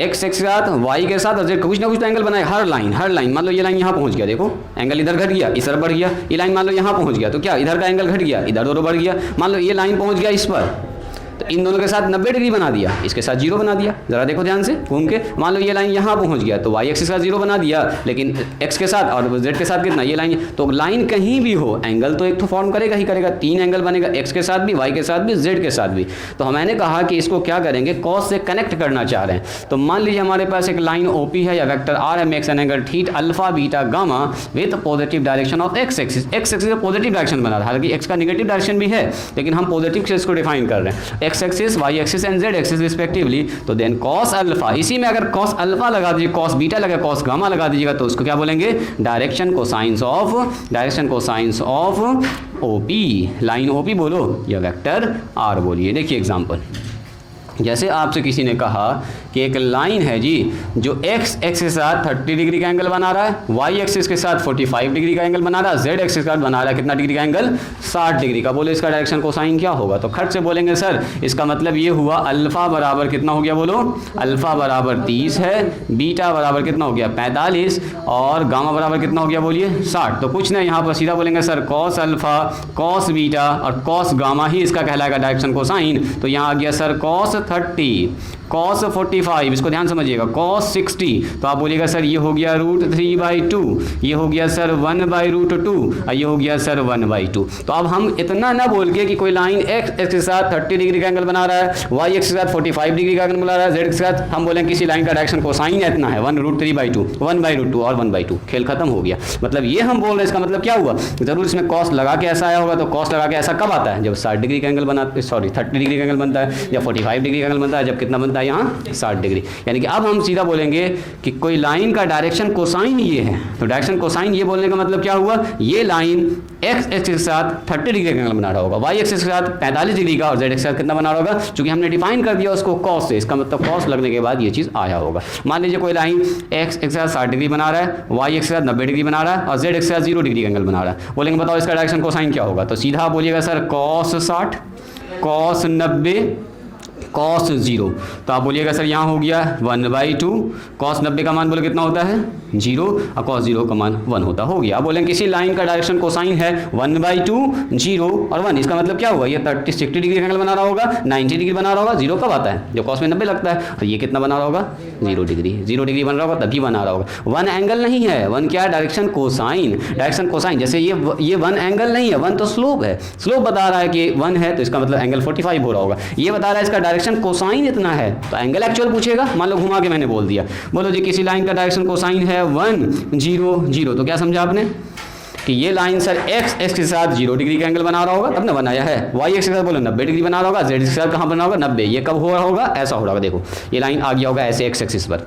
एक्स एक्स के साथ, वाई के साथ और जेड कुछ ना कुछ तो एंगल बनाए। हर लाइन मान लो ये लाइन यहाँ पहुँच गया, देखो एंगल इधर घट गया, इस तरफ बढ़ गया। ये लाइन मान लो यहाँ पहुँच गया तो क्या इधर का एंगल घट गया, इधर दोनों बढ़ गया। मान लो ये लाइन पहुँच गया इस पर, तो इन दोनों के साथ 90 डिग्री बना दिया, इसके साथ 0 बना दिया। जरा देखो ध्यान से घूम के, मान लो ये लाइन यहाँ पहुँच गया तो वाई एक्सिस का 0 बना दिया, लेकिन एक्स के साथ और जेड के साथ कितना, ये लाइन। तो लाइन कहीं भी हो एंगल तो एक तो फॉर्म करेगा ही करेगा, 3 एंगल बनेगा, एक्स के साथ भी, वाई के साथ भी, जेड के साथ भी। तो मैंने कहा कि इसको क्या करेंगे, कॉस से कनेक्ट करना चाह रहे हैं। तो मान लीजिए हमारे पास एक लाइन ओपी है या वेक्टर आर है, makes an angle theta alpha beta gamma with positive direction of x axis. X axis का पॉजिटिव डायरेक्शन बना रहा है, हालांकि एक्स का नेगेटिव डायरेक्शन भी है, लेकिन हम पॉजिटिव से इसको डिफाइन कर रहे हैं। X axis, y axis and z axis respectively. तो देन कॉस अल्फा, इसी में अगर कॉस अल्फा लगा दीजिए, कॉस बीटा लगा, कॉस गामा लगा दीजिएगा तो उसको क्या बोलेंगे, direction cosines of OP. Line OP बोलो या वेक्टर आर बोलिए। देखिए एग्जांपल, जैसे आपसे किसी ने कहा कि एक लाइन है जी जो एक्स एक्सिस के साथ 30 डिग्री का एंगल बना रहा है, वाई एक्सिस के साथ 45 डिग्री का एंगल बना रहा है, जेड एक्सिस के साथ बना रहा है कितना डिग्री का एंगल, 60 डिग्री का। बोले इसका डायरेक्शन कोसाइन क्या होगा, तो खट से बोलेंगे सर इसका मतलब ये हुआ अल्फा बराबर कितना हो गया, बोलो अल्फा बराबर 30 है, बीटा बराबर कितना हो गया 45 और गामा बराबर कितना हो गया बोलिए 60। तो कुछ नहीं, यहाँ पर सीधा बोलेंगे sir cos alpha, cos beta और कॉस गामा ही इसका कहलाएगा डायरेक्शन कोसाइन। तो यहाँ आ गया सर कॉस 30, कॉस 45, इसको ध्यान समझिएगा, कॉस 60। तो आप बोलिएगा सर ये हो गया √3/2, ये हो गया सर 1/√2 और ये हो गया सर 1/2। तो अब हम इतना ना बोल के कि कोई लाइन एक्स के साथ 30 डिग्री का एंगल बना रहा है, वाई एक्स के साथ 45 डिग्री का एंगल बना रहा है, जेड के साथ हम बोलें किसी लाइन का डायरेक्शन कोसाइन इतना है 1√3/2, 1/2 और 1/2, खेल खत्म हो गया। मतलब ये हम बोल रहे हैं, इसका मतलब क्या हुआ, जरूर इसमें कॉस लगा के ऐसा आया होगा। तो कॉस लगा के ऐसा कब आता है, जब 60 डिग्री का एंगल बना, 30 डिग्री का एंगल बनता है, या 45 डिग्री का एंगल बनता है, जब कितना बनता है यहाँ 60 डिग्री। यानी कि अब हम सीधा बोलेंगे कि कोई लाइन का डायरेक्शन कोसाइन ये है। तो डायरेक्शन कोसाइन ये बोलने का मतलब क्या हुआ, ये लाइन एक्स एक्सिस के साथ 30 डिग्री का एंगल बना रहा होगा, वाई एक्सिस के साथ 45 डिग्री का और जेड एक्सिस के साथ कितना बना रहा होगा, क्योंकि हमने डिफाइन कर दिया उसको कॉस से, इसका मतलब कॉस लगने के बाद ये चीज़ आया होगा। मान लीजिए कोई लाइन एक्स एक्स के साथ 60 डिग्री बना रहा है, वाई एक्स के साथ 90 डिग्री बना रहा है और जेड एक्स के साथ 0 डिग्री का एंगल बना रहा है। बोलेंगे बताओ इसका डायरेक्शन कोसाइन क्या होगा, तो सीधा बोलिएगा सर कॉस 60, कॉस 90, कॉस 0। तो आप बोलिएगा सर यहाँ हो गया 1/2, कॉस 90 का मान बोले कितना होता है 0 और कॉस 0 का मान 1 होता हो गया। आप बोलेंगे किसी लाइन का डायरेक्शन कोसाइन है 1/2, 0 और 1, इसका मतलब क्या हुआ, ये 60 डिग्री का एंगल बना रहा होगा, 90 डिग्री बना रहा होगा, 0 कब आता है जब कॉस में 90 लगता है, तो ये कितना बना रहा होगा 0 डिग्री बन रहा होगा, तभी बना रहा होगा। 1 एंगल नहीं है, 1 क्या है डायरेक्शन कोसाइन, डायरेक्शन कोसाइन। जैसे ये 1 एंगल नहीं है, 1 तो स्लोप है, स्लोप बता रहा है कि 1 है तो इसका मतलब एंगल 45 हो रहा होगा। ये बता रहा है इसका डायरेक्शन कोसाइन इतना है, तो एंगल एक्चुअल पूछेगा, मान लो घुमा के मैंने बोल दिया, बोलो जी किसी लाइन का डायरेक्शन कोसाइन है 1 0 0। तो क्या समझा आपने कि ये लाइन सर एक्स एक्स के साथ 0 डिग्री का एंगल बना रहा होगा, तब ना बनाया है। वाई एक्स के साथ बोलो 90 डिग्री बना रहा होगा, जेड के साथ कहाँ बना होगा 90। ये कब हो रहा होगा, ऐसा हो रहा होगा, देखो ये लाइन आ गया होगा ऐसे एक्स एक्सिस पर,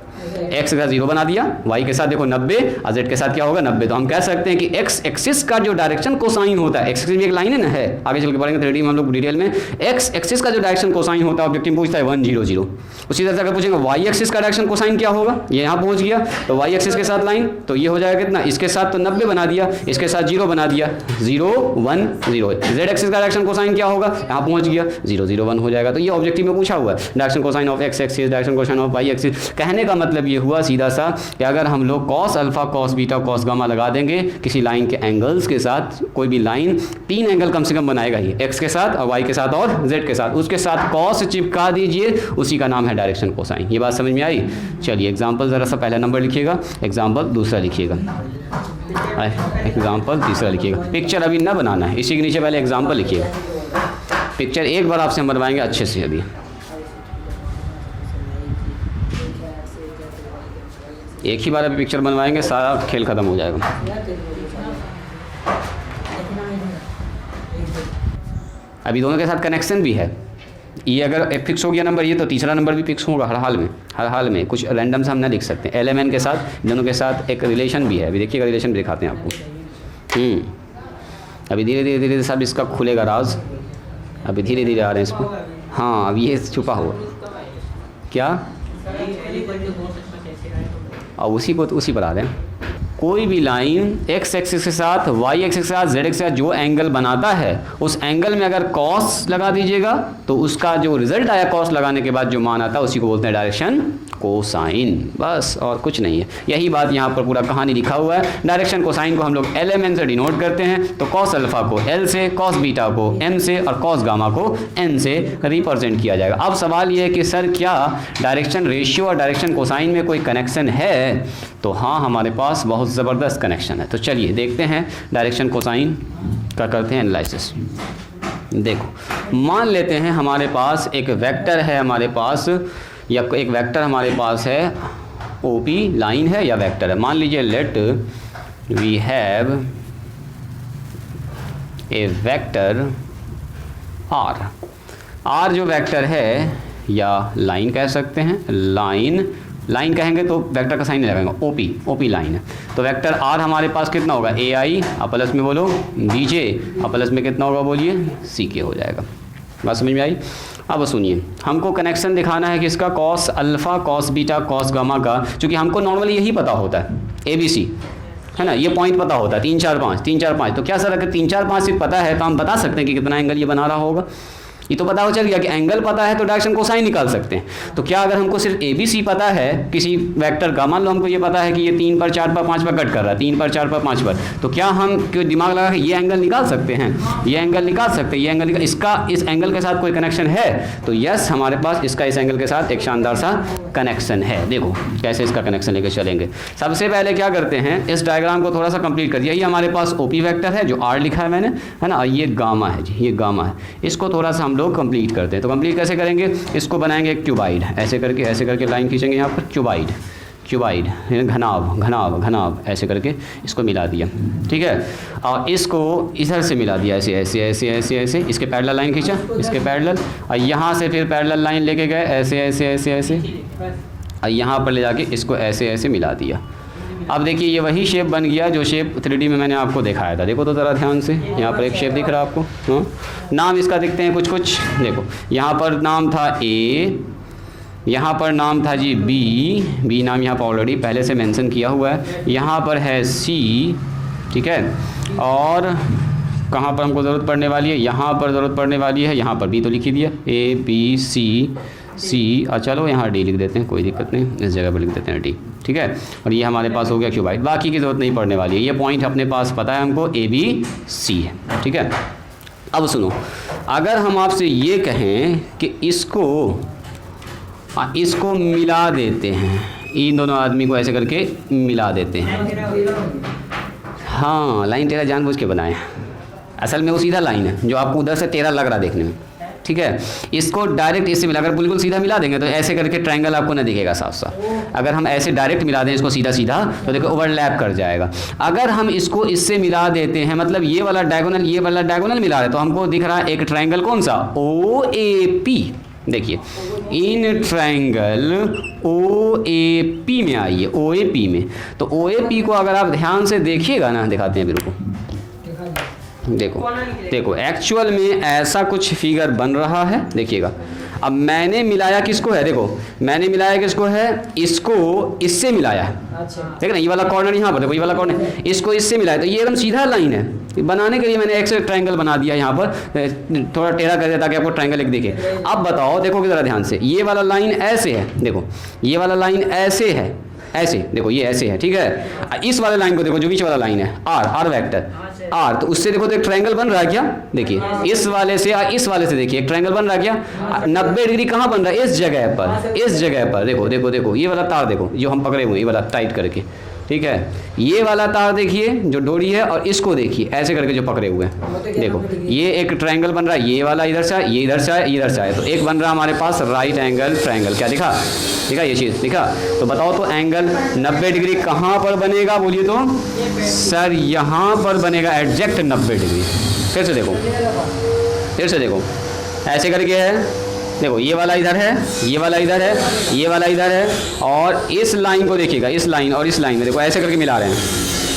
एक्स के साथ 0 बना दिया, वाई के साथ देखो 90 और जेड के साथ क्या होगा 90। तो हम कह सकते हैं कि एक्स एक्सिस का जो डायरेक्शन कोसाइन होता है, एक्स एक्सिस भी एक लाइन है ना, है आगे चल के पढ़ेंगे 3D में हम लोग डिटेल में। एक्स एक्सिस का जो डायरेक्शन कोसाइन होता है, ऑब्जेक्टिव पूछता है 1 0 0। उसी तरह से अगर पूछेंगे वाई एक्सिस का डायरेक्शन कोसाइन क्या होगा, ये यहाँ पहुँच गया तो वाई एक्सिस के साथ लाइन, तो ये हो जाएगा कितना, इसके साथ तो 90 बना दिया, इसके साथ 0 बना दिया, 0 1 0। जेड एक्सिस का डायरेक्शन कोसाइन क्या होगा, यहाँ पहुंच गया 0 0 1 हो जाएगा। तो ये ऑब्जेक्टिव में पूछा हुआ है, direction cosine of x axis, direction cosine of y axis. कहने का मतलब ये हुआ सीधा सा कि अगर हम लोग cos alpha, cos beta, cos gamma लगा देंगे किसी लाइन के एंगल्स के साथ, कोई भी लाइन 3 एंगल कम से कम बनाएगा ही, एक्स के साथ और वाई के साथ और जेड के साथ, उसके साथ कॉस चिपका दीजिए, उसी का नाम है डायरेक्शन कोसाइन। ये बात समझ में आई। चलिए एग्जाम्पल ज़रा सा पहला नंबर लिखिएगा, एग्जाम्पल दूसरा लिखिएगा, एग्जाम्पल तीसरा लिखिएगा। पिक्चर अभी ना बनाना है, इसी के नीचे पहले एग्जाम्पल लिखिएगा। पिक्चर एक बार आपसे हम बनवाएंगे अच्छे से, अभी एक ही बार अभी पिक्चर बनवाएंगे, सारा खेल खत्म हो जाएगा। अभी दोनों के साथ कनेक्शन भी है, ये अगर फिक्स हो गया नंबर ये, तो तीसरा नंबर भी फिक्स होगा हर हाल में कुछ रैंडम से हम ना लिख सकते हैं। LMN के साथ दोनों के साथ एक रिलेशन भी है, अभी देखिएगा रिलेशन भी दिखाते हैं आपको। अभी धीरे धीरे सब इसका खुलेगा राज, अभी धीरे धीरे आ रहे हैं इसमें। हाँ अब ये छुपा हुआ क्या, और उसी को तो उसी पर आ रहे हैं। कोई भी लाइन एक्स एक्सिस के साथ, वाई एक्सिस के साथ, जेड एक्सिस के साथ जो एंगल बनाता है उस एंगल में अगर कॉस लगा दीजिएगा तो उसका जो रिजल्ट आया कॉस लगाने के बाद जो मान आता है उसी को बोलते हैं डायरेक्शन कोसाइन। बस और कुछ नहीं है, यही बात यहाँ पर पूरा कहानी लिखा हुआ है। डायरेक्शन कोसाइन को हम लोग एल एम एन से डिनोट करते हैं, तो कॉस अल्फा को एल से, कॉस बीटा को एम से और कॉस गामा को एन से रिप्रेजेंट किया जाएगा। अब सवाल ये है कि सर क्या डायरेक्शन रेशियो और डायरेक्शन कोसाइन में कोई कनेक्शन है? तो हाँ, हमारे पास बहुत ज़बरदस्त कनेक्शन है। तो चलिए देखते हैं डायरेक्शन कोसाइन का करते हैं एनालिसिस। देखो मान लेते हैं हमारे पास एक वेक्टर है, हमारे पास या एक वेक्टर हमारे पास है, ओपी लाइन है या वेक्टर है। मान लीजिए let we have a vector r जो वेक्टर है या लाइन कह सकते हैं, लाइन कहेंगे तो वेक्टर का साइन नहीं लगाएंगे, ओपी लाइन है। तो वेक्टर आर हमारे पास कितना होगा, ए आई और प्लस में बोलो बी जे और प्लस में कितना होगा बोलिए सी के हो जाएगा। बात समझ में आई? अब सुनिए, हमको कनेक्शन दिखाना है किसका, cos alpha, cos beta, cos gamma का। चूँकि हमको नॉर्मली यही पता होता है, ए बी सी है ना, ये पॉइंट पता होता है 3 4 5। तो क्या सर अगर 3 4 5 सिर्फ पता है तो हम बता सकते हैं कि कितना एंगल ये बना रहा होगा। ये तो पता हो चल गया कि एंगल पता है तो डायरेक्शन कोसाइन निकाल सकते हैं। तो क्या अगर हमको सिर्फ ए बी सी पता है किसी वेक्टर का, मान लो हमको ये पता है कि ये 3 पर 4 पर 5 पर कट कर रहा है, 3 पर 4 पर 5 पर, तो क्या हम क्यों दिमाग लगा के ये एंगल निकाल सकते हैं, ये एंगल निकाल सकते हैं, ये एंगल इसका इस एंगल के साथ कोई कनेक्शन है? तो यस, हमारे पास इसका इस एंगल के साथ एक शानदार सा कनेक्शन है। देखो कैसे इसका कनेक्शन लेकर चलेंगे। सबसे पहले क्या करते हैं, इस डायग्राम को थोड़ा सा कंप्लीट कर दिया। ये हमारे पास ओपी वेक्टर है जो आर लिखा है मैंने, है ना, ये गामा है जी, ये गामा है। इसको थोड़ा सा हम लोग कंप्लीट करते हैं। तो कंप्लीट कैसे करेंगे, इसको बनाएंगे एक क्यूबाइड, ऐसे करके लाइन खींचेंगे यहाँ पर, क्यूबाइड घनाभ ऐसे करके इसको मिला दिया, ठीक है। और इसको इधर से मिला दिया, ऐसे इसके पैरेलल लाइन खींचा, इसके पैरेलल, और यहाँ से फिर पैरेलल लाइन लेके गए ऐसे और यहाँ पर ले जाके इसको ऐसे मिला दिया। अब देखिए ये वही शेप बन गया जो शेप 3D में मैंने आपको दिखाया था। देखो तो ज़रा ध्यान से, यहाँ पर एक शेप दिख रहा है आपको, हाँ? नाम इसका दिखते हैं कुछ। देखो यहाँ पर नाम था ए, यहाँ पर नाम था जी बी नाम यहाँ पर ऑलरेडी पहले से मेंशन किया हुआ है। यहाँ पर है सी, ठीक है। और कहाँ पर हमको ज़रूरत पड़ने वाली है, यहाँ पर ज़रूरत पड़ने वाली है, यहाँ पर बी तो लिख ही दिया, ए बी सी और चलो यहाँ डी लिख देते हैं, कोई दिक्कत नहीं, इस जगह पर लिख देते हैं डी, ठीक है। और ये हमारे पास हो गया क्यूबाइड, बाकी की ज़रूरत नहीं पड़ने वाली है। ये पॉइंट अपने पास पता है हमको, ए बी सी है, ठीक है। अब सुनो, अगर हम आपसे ये कहें कि इसको मिला देते हैं, इन दोनों आदमी को ऐसे करके मिला देते हैं, हाँ लाइन टेढ़ा जानबूझ के बनाए, असल में वो सीधा लाइन है जो आपको उधर से टेढ़ा लग रहा देखने में, ठीक है। इसको डायरेक्ट इससे मिला, अगर बिल्कुल सीधा मिला देंगे तो ऐसे करके ट्रायंगल आपको न दिखेगा साफ साफ। अगर हम ऐसे डायरेक्ट मिला दें इसको सीधा तो देखो ओवरलैप कर जाएगा। अगर हम इसको इससे मिला देते हैं, मतलब ये वाला डायगोनल मिला रहे, तो हमको दिख रहा है एक ट्रायंगल, कौन सा, ओ ए पी। देखिए in triangle O A P में आइए, ओ ए पी में, तो ओ ए पी को अगर आप ध्यान से देखिएगा ना, दिखाते हैं बिल्कुल, देखो एक्चुअल में ऐसा कुछ फिगर बन रहा है, देखिएगा। अब मैंने मिलाया किसको है, देखो मैंने मिलाया किसको है, इसको इससे मिलाया है, ठीक है ना। ये वाला कॉर्नर यहाँ पर देखो, ये वाला कॉर्नर इसको इससे मिलाया, तो ये एकदम सीधा लाइन है। बनाने के लिए मैंने एक से ट्रायंगल बना दिया, यहाँ पर थोड़ा टेढ़ा कर दिया ताकि आपको ट्रायंगल एक दिखे। अब बताओ, देखो ज़रा ध्यान से, ये वाला लाइन ऐसे है, देखो ये वाला लाइन ऐसे है, ऐसे देखो ये ऐसे है, ठीक है। इस वाले लाइन को देखो जो बीच वाला लाइन है, आर वेक्टर आर, तो उससे देखो तो एक ट्रायंगल बन रहा है क्या, देखिए इस वाले से और इस वाले से देखिए एक ट्रायंगल बन रहा है क्या। 90 डिग्री कहाँ बन रहा है, इस जगह पर देखो ये वाला तार देखो जो हम पकड़े हुए, ये वाला टाइट करके, ठीक है। ये वाला तार देखिए जो डोरी है, और इसको देखिए ऐसे करके जो पकड़े हुए हैं, देखो ये एक ट्रायंगल बन रहा है, ये वाला इधर से आए, ये इधर से आए, इधर से आए, तो एक बन रहा है हमारे पास राइट एंगल ट्रायंगल। क्या दिखा ये चीज़ दिखा। तो बताओ तो एंगल 90 डिग्री कहाँ पर बनेगा, बोलिए तो सर यहाँ पर बनेगा, एग्जैक्ट 90 डिग्री। फिर से देखो ऐसे करके है, देखो ये वाला इधर है, ये वाला इधर है, ये वाला इधर है, और इस लाइन को देखिएगा, इस लाइन और इस लाइन में देखो ऐसे करके मिला रहे हैं,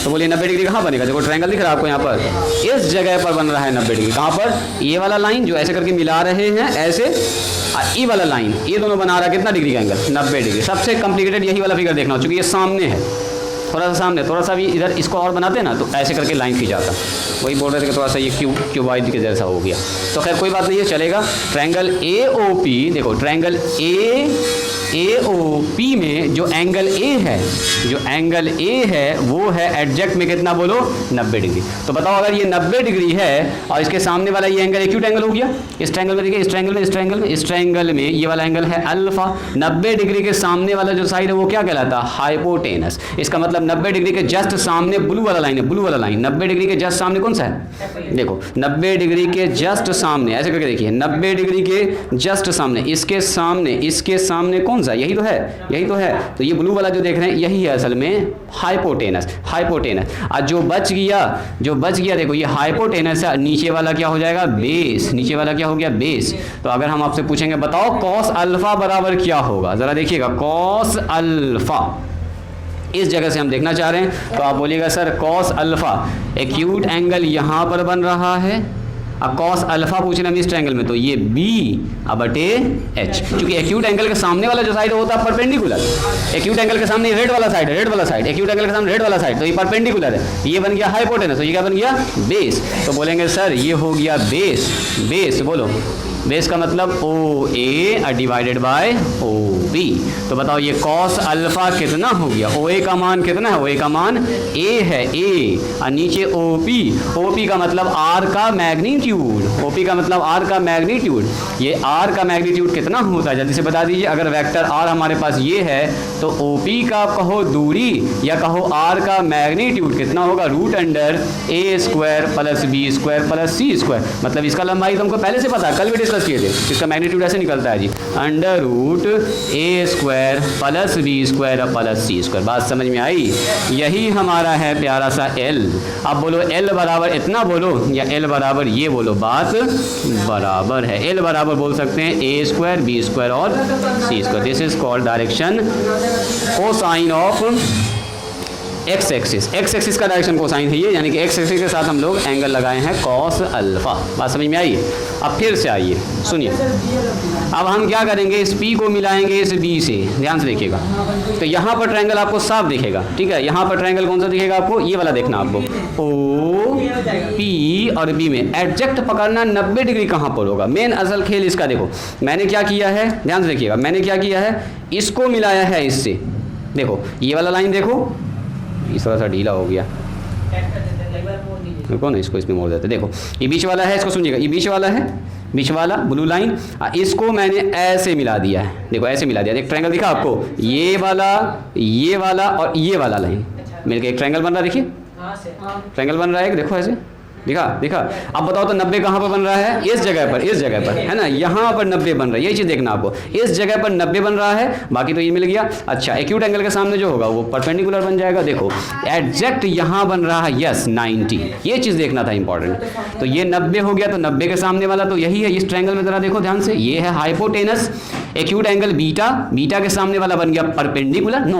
तो बोलिए 90 डिग्री कहाँ बनेगा। देखो ट्रायंगल दिख रहा है आपको यहाँ पर, इस जगह पर बन रहा है 90 डिग्री। कहाँ पर, ये वाला लाइन जो ऐसे करके मिला रहे हैं ऐसे, ये वाला लाइन, ये दोनों बना रहा है कितना डिग्री का एंगल, 90 डिग्री। सबसे कॉम्प्लिकेटेड यही वाला फिगर देखना, चूँकि ये सामने है, थोड़ा सा सामने, थोड़ा सा भी इधर इसको और बनाते ना तो ऐसे करके लाइन खिंचाता। वही बोल रहे थे कि थोड़ा सा ये क्यूबॉइड के जैसा हो गया। तो खैर कोई बात नहीं है, चलेगा। ट्रायंगल AOP, देखो ट्रायंगल AOP में जो एंगल A है, जो एंगल A है वो है एडजेक्ट में कितना बोलो 90 डिग्री। तो बताओ अगर ये 90 डिग्री है और इसके सामने वाला ये एंगल एक्यूट एंगल हो गया, इस ट्रायंगल में देखिए, इस ट्रायंगल में, इस ट्रायंगल में, इस ट्रायंगल में ये वाला एंगल है अल्फा। 90 डिग्री के सामने वाला जो साइड है वो क्या कहलाता है? हाइपोटेनस। इसका मतलब 90 डिग्री के जस्ट सामने ब्लू वाला लाइन है, ब्लू वाला लाइन 90 डिग्री के जस्ट सामने कौन सा है? देखो 90 डिग्री के जस्ट सामने, ऐसे करके देखिए 90 डिग्री के जस्ट सामने, इसके सामने कौन सा? यही तो है, यही तो है। तो ये ब्लू वाला जो देख रहे हैं यही है असल में हाइपोटेनस, हाइपोटेनस। और जो बच गया देखो ये हाइपोटेनस है, नीचे वाला क्या हो जाएगा? बेस। नीचे वाला क्या हो गया? बेस। तो अगर हम आपसे पूछेंगे बताओ कॉस अल्फा बराबर क्या होगा, जरा देखिएगा कॉस अल्फा, इस जगह से हम देखना चाह रहे हैं। तो आप बोलिएगा sir cos alpha acute angle यहाँ पर बन रहा है, अब कॉस अल्फा पूछ रहे हैं इस ट्रायंगल में, तो ये B बटे H, क्योंकि एक्यूट एंगल के सामने वाला जो साइड होता है परपेंडिकुलर। एक्यूट एंगल के सामने रेड वाला साइड है, रेड वाला साइड, एक्यूट एंगल के सामने रेड वाला साइड, तो ये परपेंडिकुलर है। ये बन गया हाइपोटेनस, तो ये क्या बन गया? बेस। तो बोलेंगे सर ये हो गया बेस। बेस बोलो, बेस का मतलब OA डिवाइडेड बाय OB। तो बताओ ये कॉस अल्फा कितना हो गया? OA का मान कितना है? OA का मान A है, A, और नीचे OP का मतलब R का मैग्नीट्यूड, OP का मतलब R का मैग्नीट्यूड। ये R का मैग्नीट्यूड कितना होता है जल्दी से बता दीजिए। अगर वेक्टर R हमारे पास ये है तो OP का कहो दूरी या कहो R का मैग्नीट्यूड कितना होगा? √A² plus B² plus C²। मतलब इसका लंबाई तुमको पहले से पता है, कल भी डिस्कस किए थे। इसका मैग्नीट्यूड ऐसे निकलता है जी, √A² plus B² plus C²। बात समझ में आई? यही हमारा है प्यारा सा L। अब बोलो L बराबर इतना बोलो या L बराबर ये बोलो, बात बराबर है। L बराबर बोल सकते हैं A² B² और C²। This is called direction cosine of x axis का डायरेक्शन कोसाइन है ये, यानी कि एक्स एक्सिस के साथ हम लोग एंगल लगाए हैं कॉस अल्फा। बात समझ में आई? अब फिर से आइए सुनिए, अब हम क्या करेंगे? इस P को मिलाएंगे इस B से, ध्यान से देखिएगा। तो यहाँ पर ट्रायंगल आपको साफ दिखेगा, ठीक है? यहाँ पर ट्रायंगल कौन सा दिखेगा आपको? ये वाला देखना आपको, OP और B में एडजेक्ट पकड़ना 90 डिग्री कहाँ पर होगा। मेन असल खेल इसका देखो, मैंने क्या किया है, ध्यान से देखिएगा, मैंने क्या किया है, इसको मिलाया है इससे। देखो ये वाला लाइन देखो, इस थोड़ा सा ढीला हो गया, देखो ना, इसको इसमें मोड़ देते। देखो ये बीच वाला है, इसको सुनिएगा, ये बीच वाला है, बीच वाला ब्लू लाइन, इसको मैंने ऐसे मिला दिया है। देखो ऐसे मिला दिया, एक ट्रायंगल दिखा आपको, ये वाला और ये वाला लाइन मिलकर एक ट्रायंगल बन रहा है। देखिए ट्रायंगल बन रहा है, देखो ऐसे दिखा। अब बताओ तो 90 कहाँ पर बन रहा है? इस जगह पर है ना, यहाँ पर 90 बन रहा है। यही चीज़ देखना आपको, इस जगह पर 90 बन रहा है, बाकी तो ये मिल गया। अच्छा एक्यूट एंगल के सामने जो होगा वो परपेंडिकुलर बन जाएगा। देखो एग्जैक्ट यहाँ बन रहा है, यस 90, ये चीज़ देखना था इंपॉर्टेंट। तो ये 90 हो गया, तो 90 के सामने वाला तो यही है। इस ट्रायंगल में जरा देखो ध्यान से, ये है हाइपोटेनस। एक्यूट एंगल बीटा के सामने वाला बन गया परपेंडिकुलर,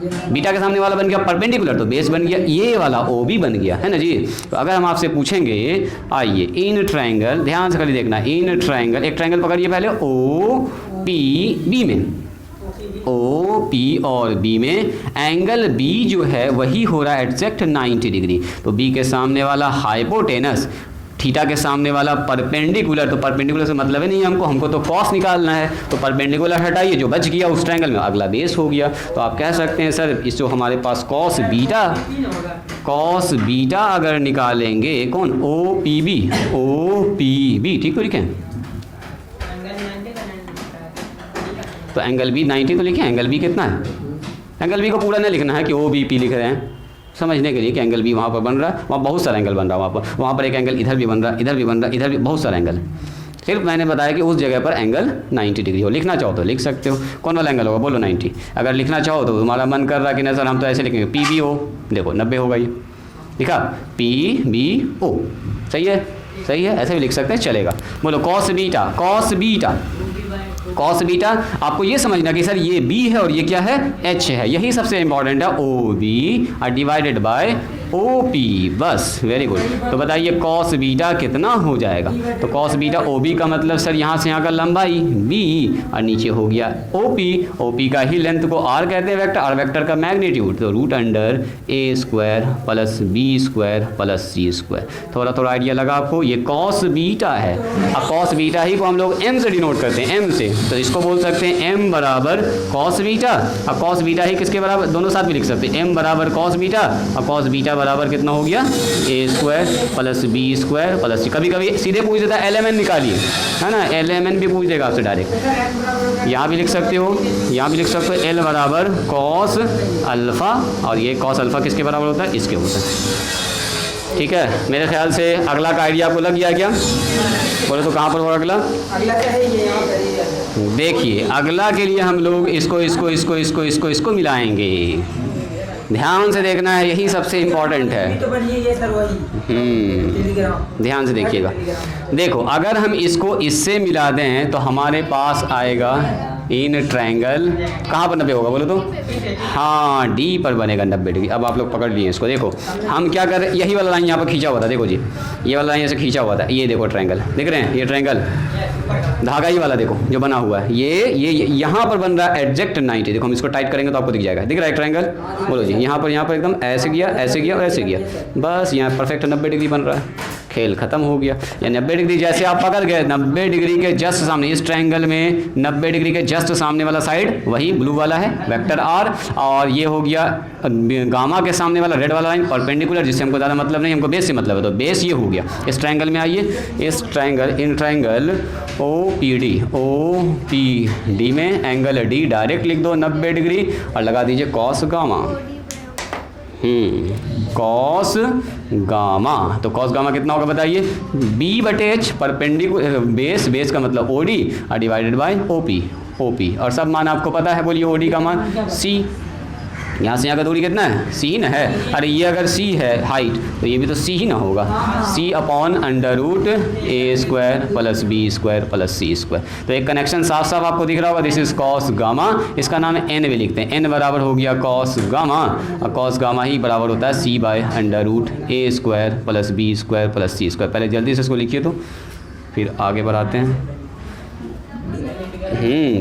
बीटा के सामने वाला बन गया परपेंडिकुलर, तो बेस बन गया ये वाला OB बन गया, है ना जी। तो अगर हम आपसे पूछेंगे, आइए इन ट्रायंगल, ध्यान से खाली देखना, इन ट्रायंगल, एक ट्रायंगल पकड़िए पहले OPB में, OP और B में एंगल B जो है वही हो रहा है एग्जैक्ट 90 डिग्री। तो B के सामने वाला हाइपोटेनस, थीटा के सामने वाला परपेंडिकुलर, तो परपेंडिकुलर से मतलब ही नहीं हमको तो कॉस निकालना है। तो परपेंडिकुलर हटाइए, जो बच गया उस ट्रायंगल में अगला बेस हो गया। तो आप कह सकते हैं सर इस जो हमारे पास कॉस बीटा अगर निकालेंगे, कौन? OPB, ठीक तो लिखें, तो एंगल B 90 तो लिखें। एंगल B कितना है? एंगल B को पूरा नहीं लिखना है कि OBP लिख रहे हैं, समझने के लिए कि एंगल B वहाँ पर बन रहा है, वहाँ बहुत सारा एंगल बन रहा है, वहाँ पर एक एंगल इधर भी बन रहा है, इधर भी बन रहा है, इधर भी बहुत सारा एंगल। सिर्फ मैंने बताया कि उस जगह पर एंगल 90 डिग्री हो। लिखना चाहो तो लिख सकते हो, कौन वाला एंगल होगा बोलो? 90। अगर लिखना चाहो तो तुम्हारा मन कर रहा कि नहीं सर हम तो ऐसे लिखेंगे PBO, देखो 90 होगा, ये लिखा PBO, सही है, ऐसे भी लिख सकते हैं, चलेगा। बोलो कॉस बीटा आपको ये समझना कि सर ये B है और ये क्या है? H है। यही सबसे इंपॉर्टेंट है, OB डिवाइडेड बाय OP, बस वेरी गुड। तो बताइए कॉस बीटा कितना हो जाएगा? तो कॉस बीटा OB का मतलब सर यहाँ से यहाँ का लंबाई B और नीचे हो गया OP का ही लेंथ को R कहते हैं वेक्टर, R वेक्टर का मैग्नीट्यूड, तो root under A² plus B² plus C²। थोड़ा थोड़ा आइडिया लगा आपको? ये कॉस बीटा है। अब कॉस बीटा ही को हम लोग M से डिनोट करते हैं, M से, तो इसको बोल सकते हैं M बराबर कॉस बीटा। अब कॉस बीटा ही किसके बराबर, दोनों साथ भी लिख सकते हैं, M बराबर कॉस बीटा, और कॉस बीटा बराबर कितना हो गया A² plus B² plus C। कभी कभी सीधे पूछ देता है LMN निकालिए, है ना, LMN भी पूछ देगा आपसे डायरेक्ट। यहाँ भी लिख सकते हो, यहाँ भी लिख सकते हो L बराबर कॉस अल्फ़ा, और ये कॉस अल्फ़ा किसके बराबर होता है? इसके होता है। ठीक है, मेरे ख्याल से अगला का आइडिया आपको लग गया क्या? बोले तो कहाँ पर होगा अगला? देखिए अगला के लिए हम लोग इसको मिलाएंगे। ध्यान से देखना है, यही सबसे इम्पोर्टेंट है। ध्यान से देखिएगा। देखो अगर हम इसको इससे मिला दें तो हमारे पास आएगा इन ट्रायंगल, कहाँ पर 90 होगा बोलो तो? हाँ, D पर बनेगा 90 डिग्री। अब आप लोग पकड़ लिए इसको। देखो हम क्या कर रहे हैं, यही वाला लाइन यहाँ पर खींचा हुआ था, देखो जी ये वाला लाइन ऐसे खींचा हुआ था, ये देखो ट्रायंगल देख रहे हैं, ये ट्रायंगल धागा ही वाला देखो जो बना हुआ है, ये यहाँ पर बन रहा है एग्जैक्ट 90। देखो हम इसको टाइट करेंगे तो आपको दिख जाएगा, दिख रहा है ट्रायंगल? बोलो जी यहाँ पर एकदम ऐसे गया और ऐसे गया, बस यहाँ परफेक्ट 90 डिग्री बन रहा है। खेल खत्म हो गया। या 90 डिग्री जैसे आप पकड़ गए, 90 डिग्री के जस्ट सामने, इस ट्रायंगल में 90 डिग्री के जस्ट सामने वाला साइड वही ब्लू वाला है वेक्टर R, और ये हो गया गामा के सामने वाला रेड वाला लाइन परपेंडिकुलर, जिससे हमको ज़्यादा मतलब नहीं, हमको बेस से मतलब है, तो बेस ये हो गया। इस ट्रायंगल में आइए, इस ट्रायंगल इन ट्रायंगल OPD में एंगल D डायरेक्ट लिख दो 90 डिग्री और लगा दीजिए कॉस गामा। कॉस गामा, तो कॉस गामा कितना होगा बताइए? B/H परपेंडिकुलर, बेस का मतलब OD और डिवाइडेड बाय OP, और सब मान आपको पता है, बोलिए OD का मान C। यहाँ से यहाँ का दूरी कितना है? C न है। अरे ये अगर C है हाइट तो ये भी तो C ही ना होगा, C upon under root A² plus B² plus C²। तो एक कनेक्शन साफ साफ आपको दिख रहा होगा, दिस इज कॉस गामा, इसका नाम है N भी लिखते हैं, N बराबर हो गया कॉस गामा, और कॉस गामा ही बराबर होता है C by under root A² plus B² plus C²। पहले जल्दी से इसको लिखिए तो फिर आगे बढ़ाते हैं।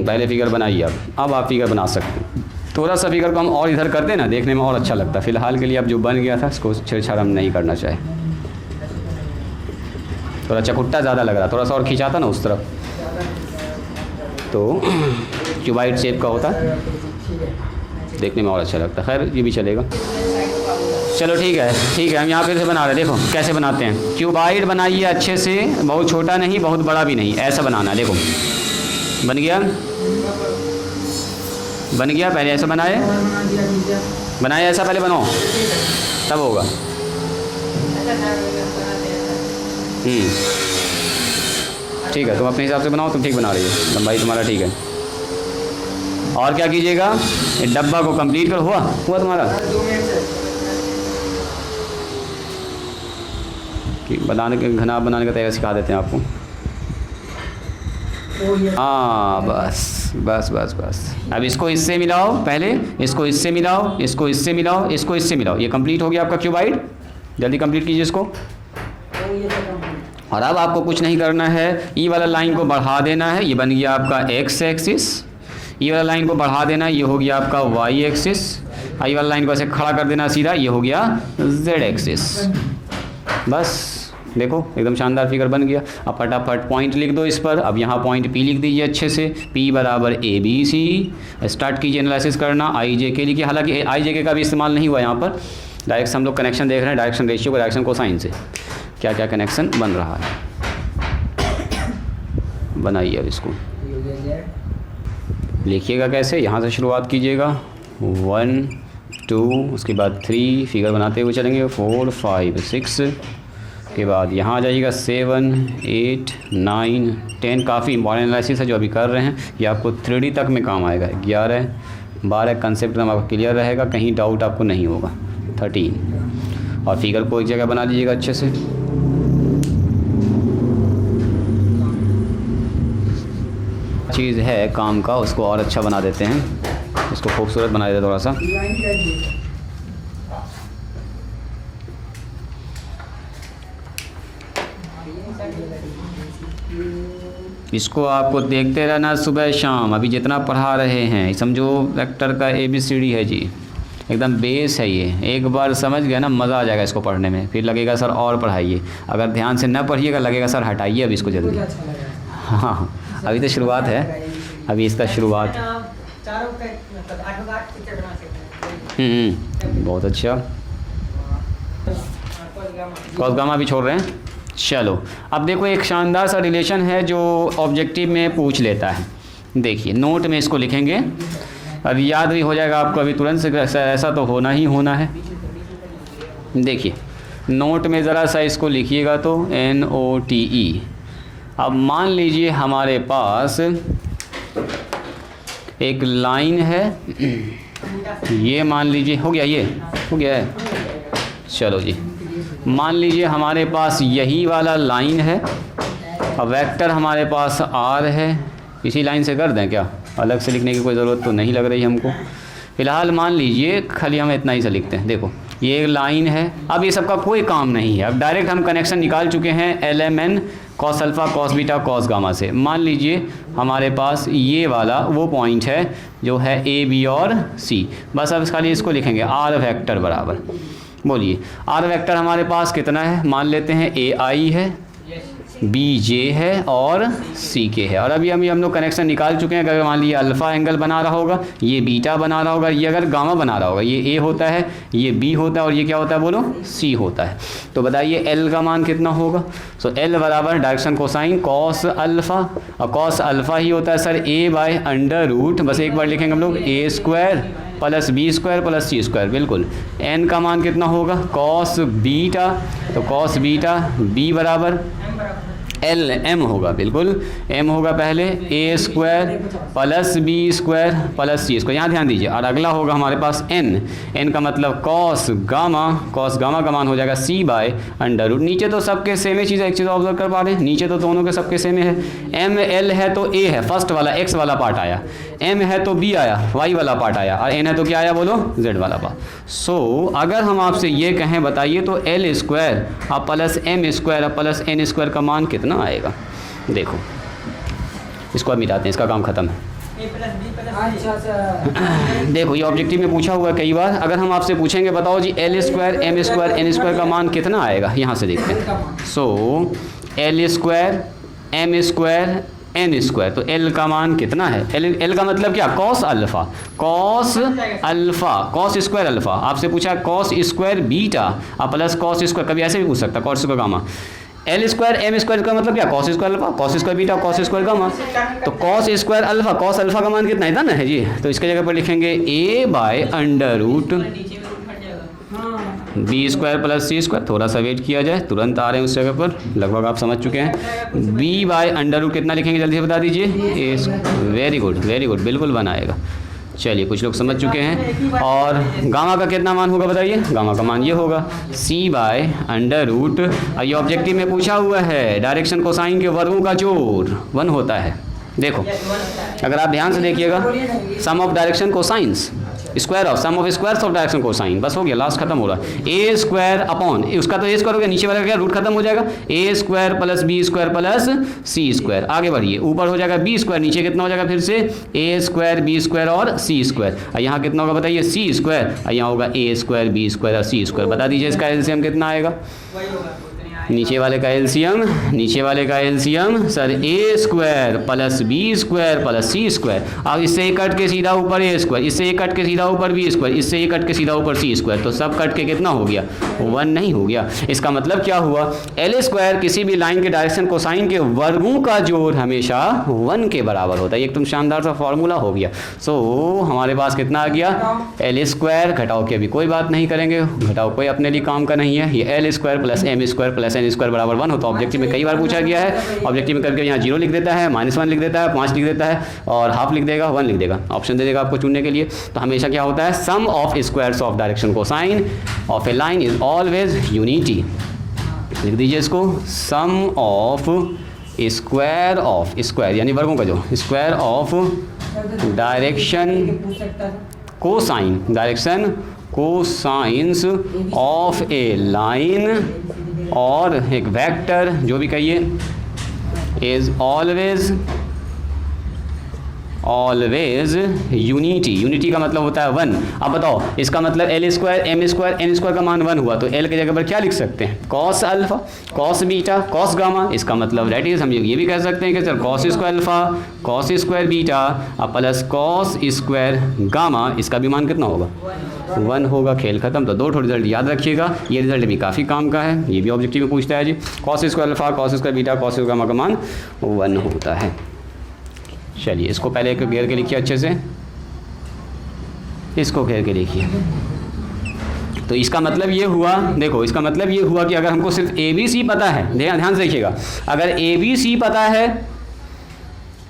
पहले फिगर बनाइए, अब आप फिगर बना सकते हैं। थोड़ा सा फिगर को हम और इधर करते हैं ना, देखने में और अच्छा लगता है। फिलहाल के लिए अब जो बन गया था इसको छेड़छाड़ हम नहीं करना चाहे, थोड़ा चकुट्टा ज़्यादा लग रहा, थोड़ा सा और खींचाता ना उस तरफ तो क्यूबाइड शेप का होता, देखने में और अच्छा लगता। खैर ये भी चलेगा, चलो ठीक है। हम यहाँ फिर से बना रहे हैं, देखो कैसे बनाते हैं। क्यूबाइड बनाइए अच्छे से, बहुत छोटा नहीं बहुत बड़ा भी नहीं, ऐसा बनाना है। देखो बन गया, पहले ऐसा बनाए ऐसा पहले बनाओ तब होगा। ठीक है, तुम अपने हिसाब से बनाओ, तुम ठीक बना रही हो, लंबाई तुम्हारा ठीक है। और क्या कीजिएगा, डब्बा को कंप्लीट कर, हुआ तुम्हारा बनाने के, घना बनाने का तरीका सिखा देते हैं आपको। हाँ बस। अब इसको इससे मिलाओ, पहले इसको इससे मिलाओ, इसको इससे मिलाओ, इसको इससे मिलाओ, ये कंप्लीट हो गया आपका क्यूबाइड। जल्दी कंप्लीट कीजिए इसको। और अब आपको कुछ नहीं करना है, ये वाला लाइन को बढ़ा देना है, ये बन गया आपका x एक्सिस, ये वाला लाइन को बढ़ा देना है, ये हो गया आपका y एक्सिस, ये वाला लाइन को ऐसे खड़ा कर देना सीधा, ये हो गया z एक्सिस। बस देखो एकदम शानदार फिगर बन गया। अब फटाफट पॉइंट लिख दो इस पर। अब यहाँ पॉइंट P लिख दीजिए अच्छे से, P बराबर ABC। स्टार्ट कीजिए एनालिसिस करना, IJK लिखिए। हालांकि IJK का भी इस्तेमाल नहीं हुआ यहाँ पर, डायरेक्ट हम लोग कनेक्शन देख रहे हैं, डायरेक्शन रेशियो को डायरेक्शन कोसाइन से क्या क्या कनेक्शन बन रहा है। बनाइए अब इसको, लिखिएगा कैसे, यहाँ से शुरुआत कीजिएगा 1 2, उसके बाद 3, फिगर बनाते हुए चलेंगे 4 5 6 के बाद यहाँ आ जाइएगा 7 8 9 10। काफ़ी इंपॉर्टेंट एनालिसिस है जो अभी कर रहे हैं, ये आपको 3D तक में काम आएगा। 11 12 कंसेप्ट में आपको क्लियर रहेगा, कहीं डाउट आपको नहीं होगा। 13 और फिगर को एक जगह बना लीजिएगा अच्छे से। चीज़ है काम का, उसको और अच्छा बना देते हैं, उसको खूबसूरत बना देते हैं थोड़ा सा। इसको आपको देखते रहना सुबह शाम, अभी जितना पढ़ा रहे हैं समझो वेक्टर का ABCD है जी, एकदम बेस है ये। एक बार समझ गया ना मज़ा आ जाएगा इसको पढ़ने में, फिर लगेगा सर और पढ़ाइए। अगर ध्यान से न पढ़िएगा लगेगा सर हटाइए अब इसको जल्दी। हाँ अभी तो शुरुआत है, अभी इसका शुरुआत। बहुत अच्छा। कॉस गामा भी छोड़ रहे हैं। चलो अब देखो एक शानदार सा रिलेशन है जो ऑब्जेक्टिव में पूछ लेता है। देखिए नोट में इसको लिखेंगे, अब याद भी हो जाएगा आपको अभी तुरंत से, ऐसा तो होना ही होना है। देखिए नोट में ज़रा सा इसको लिखिएगा तो NOTE। अब मान लीजिए हमारे पास एक लाइन है, ये मान लीजिए हो गया, ये हो गया है। चलो जी मान लीजिए हमारे पास यही वाला लाइन है, अब वेक्टर हमारे पास R है। इसी लाइन से कर दें क्या, अलग से लिखने की कोई ज़रूरत तो नहीं लग रही हमको। फ़िलहाल मान लीजिए खाली हम इतना ही से लिखते हैं। देखो ये लाइन है, अब ये सबका कोई काम नहीं है, अब डायरेक्ट हम कनेक्शन निकाल चुके हैं LMN cos alpha cos beta cos gamma से। मान लीजिए हमारे पास ये वाला वो पॉइंट है जो है A B और C, बस अब खाली इसको लिखेंगे R वेक्टर बराबर। बोलिए R वेक्टर हमारे पास कितना है, मान लेते हैं AI है, BJ है और CK है। और अभी हम लोग कनेक्शन निकाल चुके हैं। अगर मान लीजिए अल्फ़ा एंगल बना रहा होगा, ये बीटा बना रहा होगा, ये अगर गामा बना रहा होगा, ये A होता है, ये B होता है और ये क्या होता है बोलो C होता है। तो बताइए L का मान कितना होगा। सो L बराबर डायरेक्शन कोसाइन कॉस अल्फ़ा, और कॉस अल्फ़ा ही होता है सर A/√, बस एक बार लिखेंगे हम लोग A² plus B² plus C²। बिल्कुल n का मान कितना होगा कॉस बीटा, तो कॉस बीटा B बराबर LM होगा। बिल्कुल m होगा पहले A² plus B² plus C²। यहाँ ध्यान दीजिए। और अगला होगा हमारे पास n का मतलब कॉस गामा का मान हो जाएगा C/√। नीचे तो सबके सेम ही चीज़ है, एक चीज़ ऑब्जर्व कर पा रहे हैं, नीचे तो दोनों के सबके सेम है। M L है तो A है फर्स्ट वाला X वाला पार्ट आया, M है तो B आया Y वाला पार्ट आया, और N है तो क्या आया बोलो Z वाला पार्ट। सो अगर हम आपसे ये कहें बताइए तो L² अब प्लस M² अब प्लस N² का मान कितना आएगा। देखो इसको अब मिटाते हैं, इसका काम खत्म है। देखो ये ऑब्जेक्टिव में पूछा हुआ है कई बार। अगर हम आपसे पूछेंगे बताओ जी L² M² N² का मान कितना आएगा, यहाँ से देखते हैं। सो L² M² N², तो L का मान कितना है। L का मतलब क्या कॉस अल्फ़ा, कॉस² अल्फ़ा। आपसे पूछा cos² बीटा अब प्लस cos², कभी ऐसे भी पूछ सकता cos² गामा। L² M² का मतलब क्या cos² alpha, cos² beta cos² gamma. तो cos² अल्फ़ा, cos अल्फ़ा का मान कितना है ना है जी, तो इसके जगह पर लिखेंगे A/√B² प्लस C²। थोड़ा सा वेट किया जाए, तुरंत आ रहे हैं उस जगह पर, लगभग आप समझ चुके हैं। B/√, कितना लिखेंगे जल्दी से बता दीजिए। वेरी गुड बिल्कुल बनाएगा। चलिए कुछ लोग समझ चुके हैं। और गामा का कितना मान होगा बताइए। गामा का मान ये होगा C/√। और ये ऑब्जेक्टिव में पूछा हुआ है डायरेक्शन कोसाइन के वर्गों का जोड़ 1 होता है। देखो अगर आप ध्यान से देखिएगा, sum of direction cosines square of sum of squares of direction cosine, बस हो गया, लास्ट खत्म हो रहा है। A² अपॉन उसका तो A² हो गया, नीचे वाला क्या रूट खत्म हो जाएगा। A² plus B² plus C²। आगे बढ़िए, ऊपर हो जाएगा B², नीचे कितना हो जाएगा फिर से A² B² और C²। और यहाँ कितना होगा बताइए C², और यहाँ होगा A² B² और C²। बता दीजिए इसका एलसीएम कितना आएगा। नीचे वाले का LCM sir A² plus B² plus C²। अब इससे एक कट के सीधा ऊपर A², इससे एक कट के सीधा ऊपर B², इससे एक कट के सीधा ऊपर C², तो सब कट के कितना हो गया 1 नहीं हो गया। इसका मतलब क्या हुआ, L² किसी भी लाइन के डायरेक्शन कोसाइन के वर्गों का जोड़ हमेशा 1 के बराबर होता है। एकदम शानदार सा फॉर्मूला हो गया। सो हमारे पास कितना आ गया L²। घटाओ की अभी कोई बात नहीं करेंगे, घटाओ कोई अपने लिए काम का नहीं है। ये L² plus M² plus N² बराबर 1 होता है। ऑब्जेक्टिव में कई बार पूछा गया है। ऑब्जेक्टिव में करके यहाँ 0 लिख देता है, -1 लिख देता है, 5 लिख देता है, और हाफ लिख देगा, 1 लिख देगा, ऑप्शन दे देगा आपको चुनने के लिए। तो हमेशा क्या होता है, sum of squares of direction cosine of a line is always unity. लिख दीजिए इसको, sum of square of square यानी वर्गों का जो square of direction cosines of a line और एक वेक्टर, जो भी कहिए, इज़ ऑलवेज यूनिटी। यूनिटी का मतलब होता है 1। अब बताओ इसका मतलब l square m square n square का मान 1 हुआ तो एल की जगह पर क्या लिख सकते हैं, cos alpha, cos beta, cos gamma. इसका मतलब दैट इज हम ये भी कह सकते हैं कि sir cos square alpha, cos square beta अब प्लस कॉस स्क्वायर गामा, इसका भी मान कितना होगा 1 होगा। खेल खत्म। तो 2 रिजल्ट याद रखिएगा, ये रिजल्ट भी काफ़ी काम का है, ये भी ऑब्जेक्टिव में पूछता है जी। Cos square alpha, cos square beta, cos square gamma का मान 1 होता है। चलिए इसको पहले एक घेर के लिखिए अच्छे से, इसको घेर के लिखिए। तो इसका मतलब ये हुआ, देखो इसका मतलब ये हुआ कि अगर हमको सिर्फ ABC पता है, ध्यान से देखिएगा, अगर ABC पता है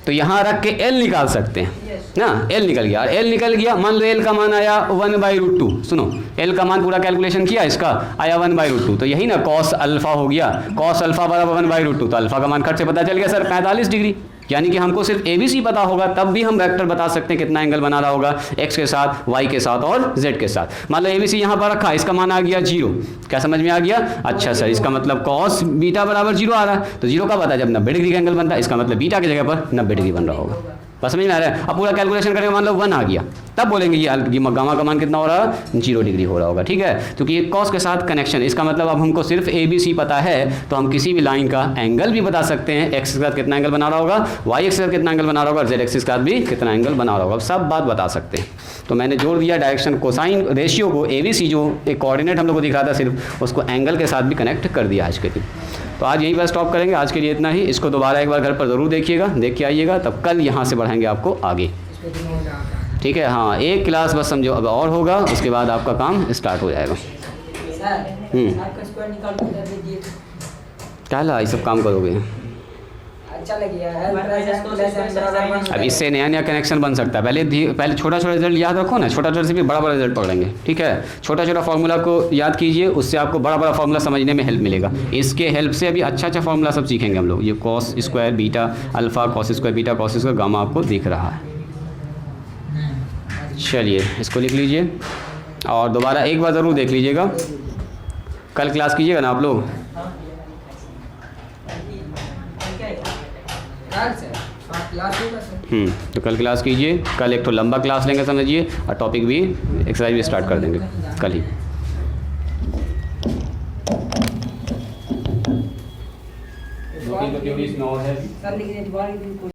तो यहाँ रख के L निकाल सकते हैं ना। L निकल गया, L निकल गया, मान लो L का मान आया 1/√2। सुनो L का मान पूरा कैलकुलेशन किया, इसका आया 1/√2, तो यही ना कॉस अल्फा हो गया, कॉस अल्फा बराबर 1/√2, तो अल्फा का मान खट से पता चल गया सर 45 डिग्री। यानी कि हमको सिर्फ ABC पता होगा तब भी हम वेक्टर बता सकते हैं कितना एंगल बना रहा होगा, x के साथ, y के साथ और z के साथ। मान लो ABC यहाँ पर रखा, इसका मान आ गया 0। क्या समझ में आ गया? अच्छा सर इसका मतलब cos बीटा बराबर 0 आ रहा है, तो 0 कब आता है जब 90 डिग्री का एंगल बनता है, इसका मतलब बीटा की जगह पर 90 डिग्री बन रहा होगा। बस समझ में आ रहा है? अब पूरा कैलकुलेशन करेंगे, मान लो 1 आ गया, तब बोलेंगे ये गामा का मान कितना हो रहा है 0 डिग्री हो रहा होगा, ठीक है। क्योंकि ये कॉस के साथ कनेक्शन, इसका मतलब अब हमको सिर्फ ABC पता है तो हम किसी भी लाइन का एंगल भी बता सकते हैं, एक्स के साथ कितना एंगल बना रहा होगा, वाई एक्स के साथ कितना एंगल बना रहा होगा, जेड एक्सिस के साथ भी कितना एंगल बना रहा होगा, सब बात बता सकते हैं। तो मैंने जोड़ दिया डायरेक्शन कोसाइन रेशियो को, ABC जो एक कोऑर्डिनेट हम लोग को दिख रहा था सिर्फ, उसको एंगल के साथ भी कनेक्ट कर दिया आज के दिन। तो आज यहीं पर स्टॉप करेंगे, आज के लिए इतना ही। इसको दोबारा एक बार घर पर ज़रूर देखिएगा, देख के आइएगा, तब कल यहाँ से बढ़ाएंगे आपको आगे, ठीक है। हाँ एक क्लास बस समझो अब और होगा, उसके बाद आपका काम स्टार्ट हो जाएगा। क्या ला ये सब काम करोगे? अच्छा लगे अब इससे नया नया कनेक्शन बन सकता है। पहले छोटा छोटा रिजल्ट याद रखो ना, छोटा छोटा से भी बड़ा बड़ा रिजल्ट पकड़ेंगे, ठीक है। छोटा छोटा फार्मूला को याद कीजिए, उससे आपको बड़ा बड़ा फार्मूला समझने में हेल्प मिलेगा। इसके हेल्प से अभी अच्छा अच्छा फार्मूला सब सीखेंगे हम लोग। ये cos square beta alpha, cos square beta, cos square gamma आपको दिख रहा है। चलिए इसको लिख लीजिए और दोबारा एक बार ज़रूर देख लीजिएगा। कल क्लास कीजिएगा ना आप लोग? तो कल क्लास कीजिए, कल एक तो लंबा क्लास लेंगे समझिए, और टॉपिक भी एक्सरसाइज भी स्टार्ट कर देंगे कल ही।